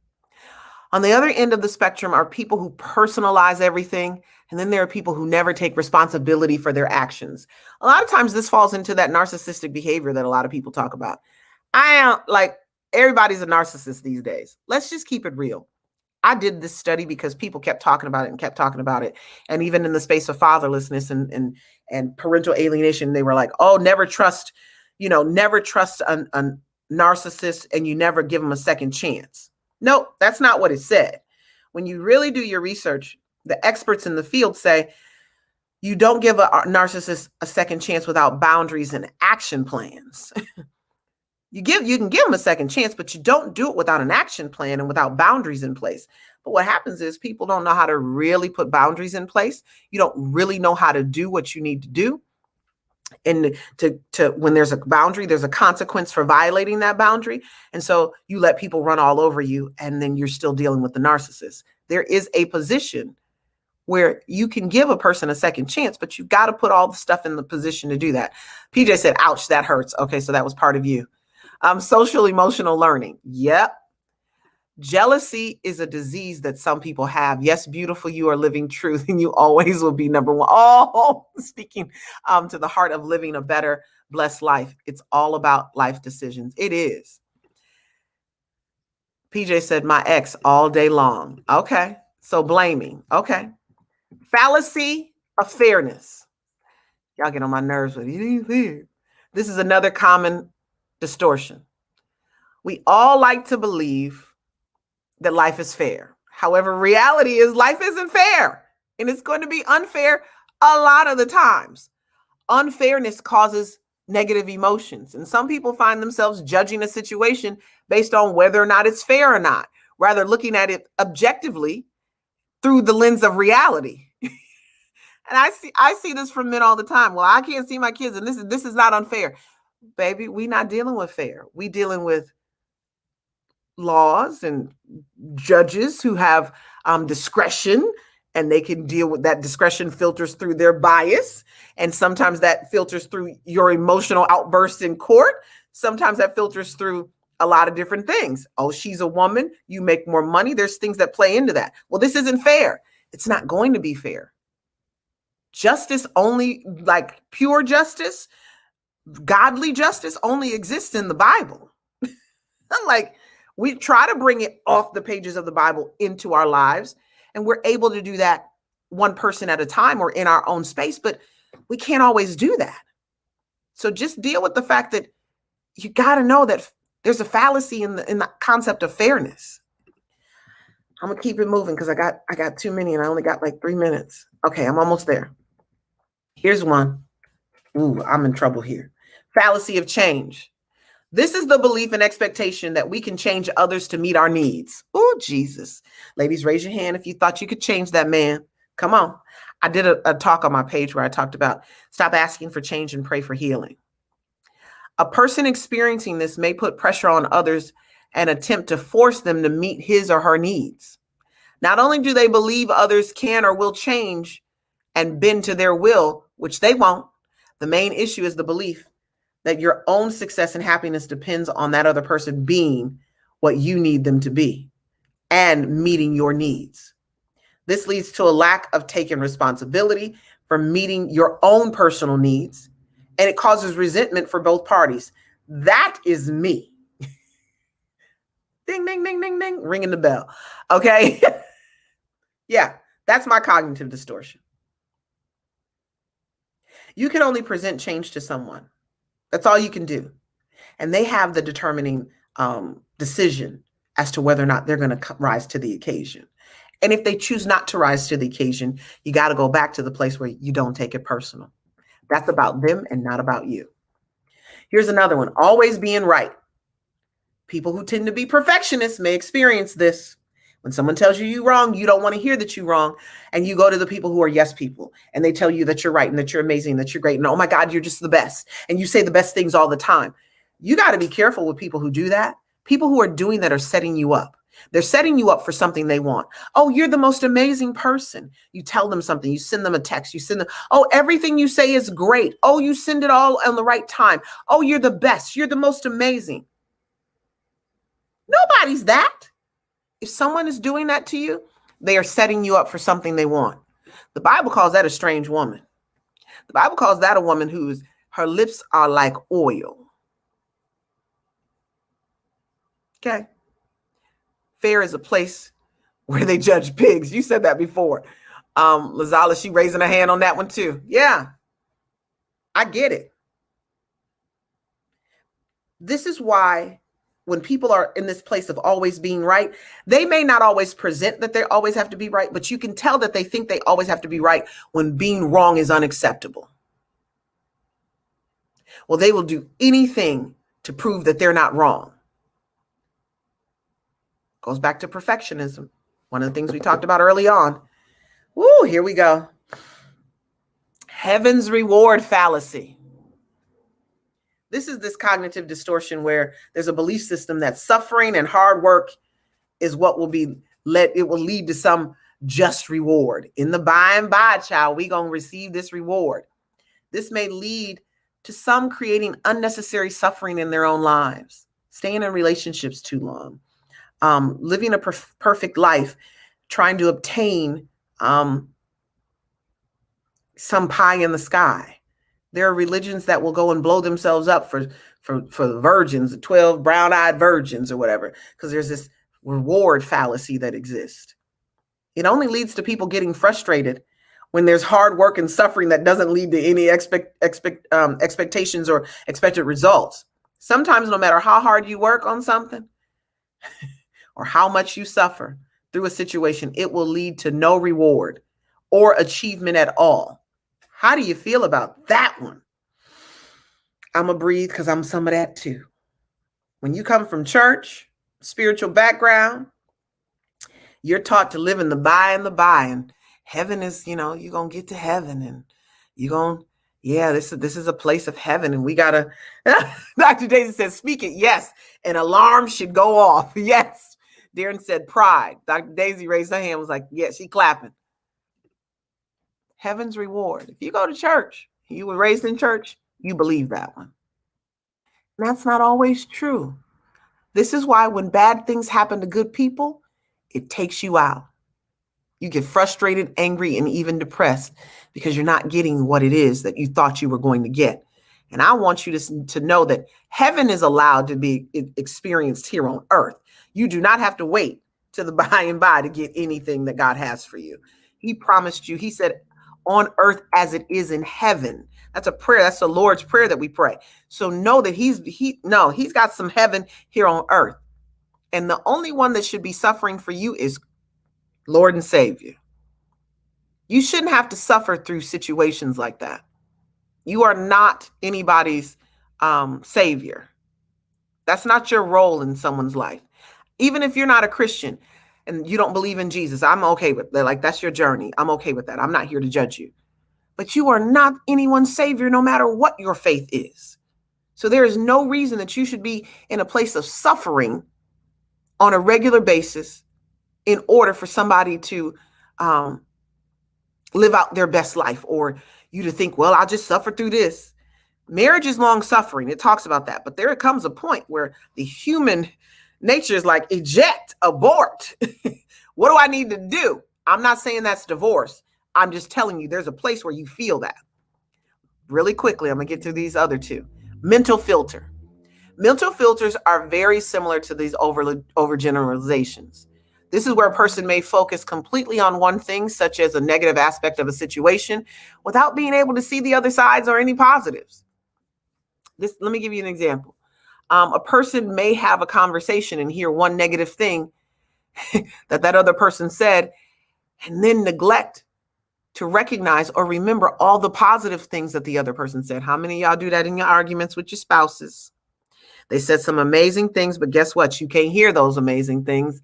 On the other end of the spectrum are people who personalize everything. And then there are people who never take responsibility for their actions. A lot of times this falls into that narcissistic behavior that a lot of people talk about. Everybody's a narcissist these days. Let's just keep it real. I did this study because people kept talking about it and kept talking about it. And even in the space of fatherlessness and parental alienation, they were like, oh, never trust a narcissist and you never give them a second chance. Nope, that's not what it said. When you really do your research, the experts in the field say you don't give a narcissist a second chance without boundaries and action plans. You can give them a second chance, but you don't do it without an action plan and without boundaries in place. But what happens is people don't know how to really put boundaries in place. You don't really know how to do what you need to do. And when there's a boundary, there's a consequence for violating that boundary. And so you let people run all over you, and then you're still dealing with the narcissist. There is a position where you can give a person a second chance, but you've got to put all the stuff in the position to do that. PJ said, ouch, that hurts. Okay, so that was part of you. Social emotional learning. Yep. Jealousy is a disease that some people have. Yes, beautiful, you are living truth and you always will be number one. Oh, speaking to the heart of living a better, blessed life. It's all about life decisions. It is. PJ said, my ex all day long. Okay, so blaming. Okay. Fallacy of fairness. Y'all get on my nerves with it. This is another common distortion. We all like to believe that life is fair. However, reality is life isn't fair, and it's going to be unfair a lot of the times. Unfairness causes negative emotions, and some people find themselves judging a situation based on whether or not it's fair or not, rather looking at it objectively through the lens of reality. And I see this from men all the time. Well, I can't see my kids, and this is not unfair. Baby, we not dealing with fair. We dealing with laws and judges who have discretion, and they can deal with that. Discretion filters through their bias, and sometimes that filters through your emotional outbursts in court. Sometimes that filters through a lot of different things. Oh, she's a woman, you make more money. There's things that play into that. Well, this isn't fair. It's not going to be fair. Justice only, like pure justice, godly justice, only exists in the Bible. Like, we try to bring it off the pages of the Bible into our lives, and we're able to do that one person at a time or in our own space, but we can't always do that. So just deal with the fact that you got to know that there's a fallacy in the concept of fairness. I'm gonna keep it moving because I got too many and I only got like 3 minutes. Okay, I'm almost there. Here's one. Ooh, I'm in trouble here. Fallacy of change. This is the belief and expectation that we can change others to meet our needs. Oh, Jesus. Ladies, raise your hand if you thought you could change that man. Come on. I did a talk on my page where I talked about stop asking for change and pray for healing. A person experiencing this may put pressure on others and attempt to force them to meet his or her needs. Not only do they believe others can or will change and bend to their will, which they won't, the main issue is the belief that your own success and happiness depends on that other person being what you need them to be and meeting your needs. This leads to a lack of taking responsibility for meeting your own personal needs, and it causes resentment for both parties. That is me. Ding, ding, ding, ding, ding, ringing the bell. Okay. Yeah, that's my cognitive distortion. You can only present change to someone. That's all you can do. And they have the determining decision as to whether or not they're going to rise to the occasion. And if they choose not to rise to the occasion, you got to go back to the place where you don't take it personal. That's about them and not about you. Here's another one. Always being right. People who tend to be perfectionists may experience this. When someone tells you you're wrong, you don't want to hear that you're wrong. And you go to the people who are yes people, and they tell you that you're right and that you're amazing, that you're great. And oh my God, you're just the best. And you say the best things all the time. You got to be careful with people who do that. People who are doing that are setting you up. They're setting you up for something they want. Oh, you're the most amazing person. You tell them something. You send them a text. You send them, oh, everything you say is great. Oh, you send it all on the right time. Oh, you're the best. You're the most amazing. Nobody's that. If someone is doing that to you, they are setting you up for something they want. The Bible calls that a strange woman. The Bible calls that a woman whose her lips are like oil. Okay. Fair is a place where they judge pigs. You said that before. Lazala, she raising her hand on that one too. Yeah, I get it. This is why when people are in this place of always being right, they may not always present that they always have to be right, but you can tell that they think they always have to be right when being wrong is unacceptable. Well, they will do anything to prove that they're not wrong. Goes back to perfectionism. One of the things we talked about early on. Woo, here we go. Heaven's reward fallacy. This is this cognitive distortion where there's a belief system that suffering and hard work is what will be it will lead to some just reward. In the by and by, child, we going to receive this reward. This may lead to some creating unnecessary suffering in their own lives, staying in relationships too long, living a perfect life, trying to obtain some pie in the sky. There are religions that will go and blow themselves up for the virgins, the 12 brown-eyed virgins or whatever, because there's this reward fallacy that exists. It only leads to people getting frustrated when there's hard work and suffering that doesn't lead to any expectations or expected results. Sometimes no matter how hard you work on something or how much you suffer through a situation, it will lead to no reward or achievement at all. How do you feel about that one? I'm going to breathe because I'm some of that too. When you come from church, spiritual background, you're taught to live in the by and heaven is, you're going to get to heaven and you're going to, this is a place of heaven and we got to, Dr. Daisy said, speak it. Yes. An alarm should go off. Yes. Darren said pride. Dr. Daisy raised her hand, was like, yeah, she clapping. Heaven's reward. If you go to church, you were raised in church, you believe that one. And that's not always true. This is why when bad things happen to good people, it takes you out. You get frustrated, angry, and even depressed because you're not getting what it is that you thought you were going to get. And I want you to know that heaven is allowed to be experienced here on earth. You do not have to wait to the by and by to get anything that God has for you. He promised you, he said, on earth as it is in heaven. That's a prayer. That's the Lord's prayer that we pray. So know that he's got some heaven here on earth. And the only one that should be suffering for you is Lord and Savior. You shouldn't have to suffer through situations like that. You are not anybody's savior. That's not your role in someone's life. Even if you're not a Christian and you don't believe in Jesus, I'm okay with that. Like, that's your journey. I'm okay with that. I'm not here to judge you. But you are not anyone's savior, no matter what your faith is. So there is no reason that you should be in a place of suffering on a regular basis in order for somebody to live out their best life, or you to think, well, I'll just suffer through this. Marriage is long suffering. It talks about that. But there comes a point where the human nature is like, eject, abort. What do I need to do? I'm not saying that's divorce. I'm just telling you there's a place where you feel that. Really quickly, I'm going to get to these other two. Mental filter. Mental filters are very similar to these overgeneralizations. This is where a person may focus completely on one thing, such as a negative aspect of a situation, without being able to see the other sides or any positives. Let me give you an example. A person may have a conversation and hear one negative thing that other person said, and then neglect to recognize or remember all the positive things that the other person said. How many of y'all do that in your arguments with your spouses? They said some amazing things, but guess what? You can't hear those amazing things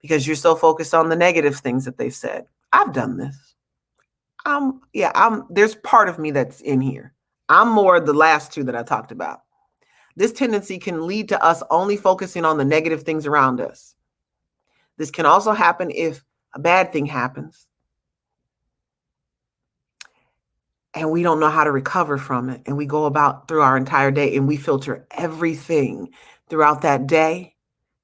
because you're so focused on the negative things that they've said. I've done this. There's part of me that's in here. I'm more the last two that I talked about. This tendency can lead to us only focusing on the negative things around us. This can also happen if a bad thing happens and we don't know how to recover from it. And we go about through our entire day and we filter everything throughout that day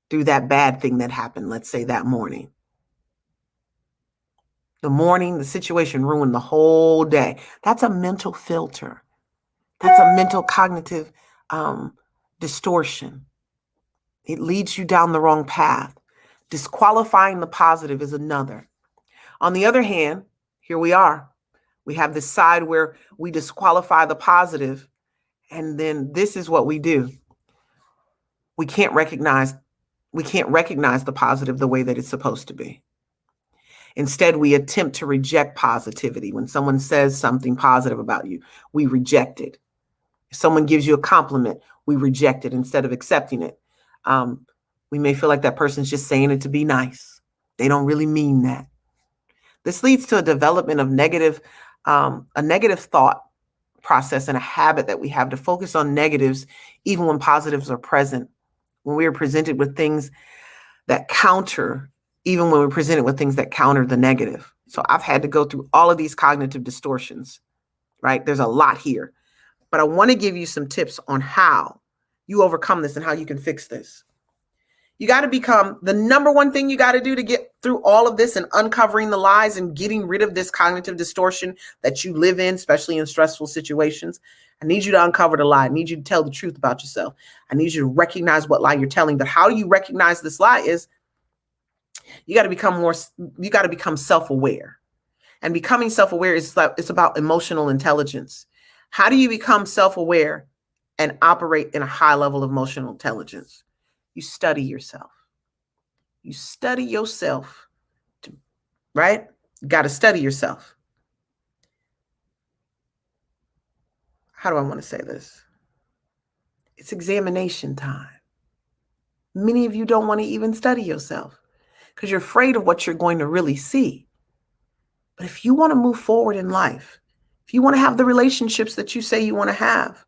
through that bad thing that happened, let's say that morning. The situation ruined the whole day. That's a mental filter. That's a mental cognitive distortion. It leads you down the wrong path. Disqualifying the positive is another. On the other hand, here we are. We have this side where we disqualify the positive, and then this is what we do. We can't recognize the positive the way that it's supposed to be. Instead, we attempt to reject positivity. When someone says something positive about you, we reject it. If someone gives you a compliment, we reject it instead of accepting it. We may feel like that person's just saying it to be nice. They don't really mean that. This leads to a development of a negative thought process and a habit that we have to focus on negatives, even when positives are present. When we are presented with things that counter even when we're presented with things that counter the negative. So I've had to go through all of these cognitive distortions, right? There's a lot here, but I want to give you some tips on how you overcome this and how you can fix this. You got to become the number one thing you got to do to get through all of this and uncovering the lies and getting rid of this cognitive distortion that you live in, especially in stressful situations. I need you to uncover the lie. I need you to tell the truth about yourself. I need you to recognize what lie you're telling. But how do you recognize this lie is you got to become self-aware. And becoming self-aware it's about emotional intelligence. How do you become self-aware and operate in a high level of emotional intelligence? You study yourself. You study yourself, right? You got to study yourself. How do I want to say this? It's examination time. Many of you don't want to even study yourself because you're afraid of what you're going to really see. But if you want to move forward in life, if you want to have the relationships that you say you want to have,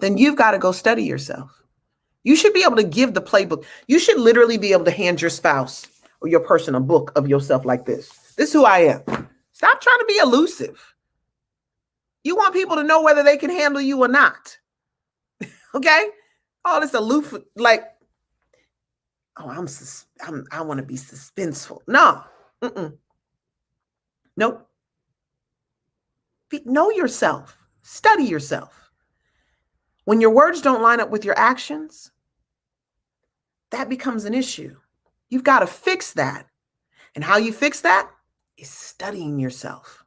then you've got to go study yourself. You should be able to give the playbook. You should literally be able to hand your spouse or your person a book of yourself like this. This is who I am. Stop trying to be elusive. You want people to know whether they can handle you or not. Okay? All this aloof, like, oh, I want to be suspenseful. No. Nope. Know yourself. Study yourself. When your words don't line up with your actions, that becomes an issue. You've got to fix that. And how you fix that is studying yourself.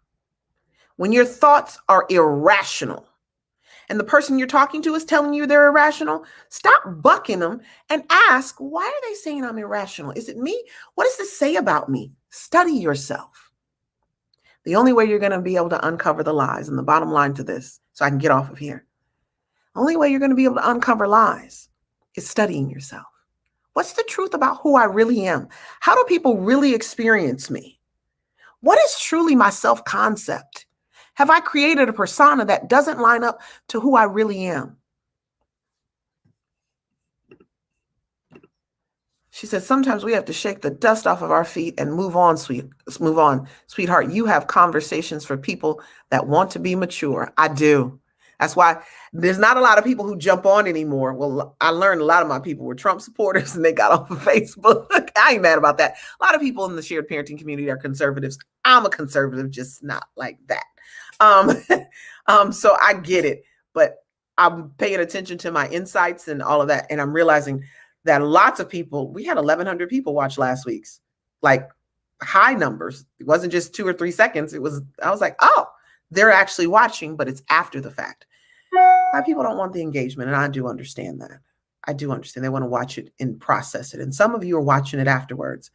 When your thoughts are irrational and the person you're talking to is telling you they're irrational, stop bucking them and ask, why are they saying I'm irrational? Is it me? What does this say about me? Study yourself. The only way you're going to be able to uncover the lies, and the bottom line to this, so I can get off of here, the only way you're going to be able to uncover lies is studying yourself. What's the truth about who I really am? How do people really experience me? What is truly my self-concept? Have I created a persona that doesn't line up to who I really am? She said, sometimes we have to shake the dust off of our feet and move on, sweetheart. You have conversations for people that want to be mature. I do. That's why there's not a lot of people who jump on anymore. Well, I learned a lot of my people were Trump supporters and they got off of Facebook. I ain't mad about that. A lot of people in the shared parenting community are conservatives. I'm a conservative, just not like that. So I get it, but I'm paying attention to my insights and all of that. And I'm realizing that lots of people, we had 1,100 people watch last week's, like high numbers. It wasn't just 2 or 3 seconds. I was like, oh, they're actually watching, but it's after the fact. A lot of people don't want the engagement, and I do understand that. I do understand. They want to watch it and process it. And some of you are watching it afterwards.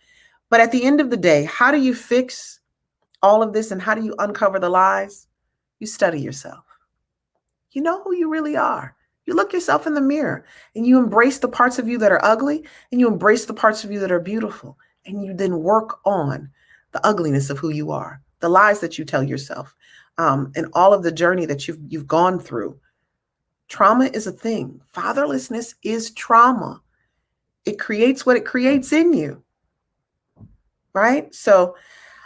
But at the end of the day, how do you fix all of this and how do you uncover the lies? You study yourself. You know who you really are. You look yourself in the mirror and you embrace the parts of you that are ugly and you embrace the parts of you that are beautiful. And you then work on the ugliness of who you are, the lies that you tell yourself, and all of the journey that you've gone through. Trauma is a thing. Fatherlessness is trauma. It creates what it creates in you, right? So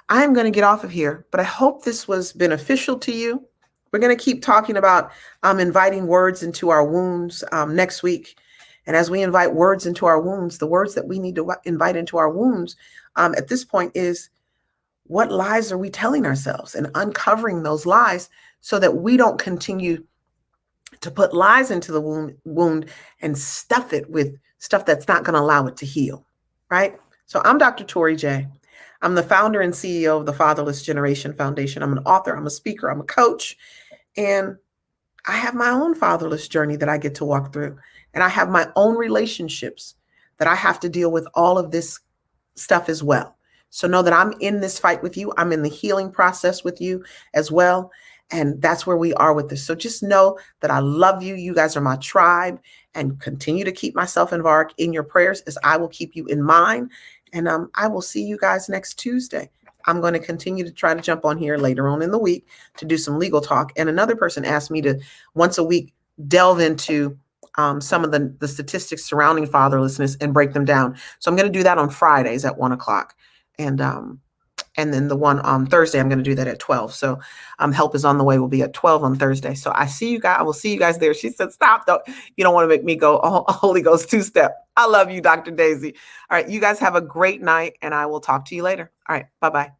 I'm going to get off of here, but I hope this was beneficial to you. We're going to keep talking about inviting words into our wounds next week. And as we invite words into our wounds, the words that we need to invite into our wounds at this point is, what lies are we telling ourselves, and uncovering those lies so that we don't continue to put lies into the wound and stuff it with stuff that's not going to allow it to heal, right? So I'm Dr. Torri J. I'm the founder and CEO of the Fatherless Generation Foundation. I'm an author, I'm a speaker, I'm a coach, and I have my own fatherless journey that I get to walk through. And I have my own relationships that I have to deal with all of this stuff as well. So know that I'm in this fight with you. I'm in the healing process with you as well. And that's where we are with this. So just know that I love you. You guys are my tribe, and continue to keep myself and Vark in your prayers as I will keep you in mine. And I will see you guys next Tuesday. I'm going to continue to try to jump on here later on in the week to do some legal talk. And another person asked me to once a week delve into some of the statistics surrounding fatherlessness and break them down. So I'm going to do that on Fridays at 1 o'clock. And then the one on Thursday, I'm going to do that at 12. So help is on the way, will be at 12 on Thursday. So I will see you guys there. She said, stop, though. You don't want to make me go Holy Ghost two-step. I love you, Dr. Daisy. All right, you guys have a great night, and I will talk to you later. All right, bye-bye.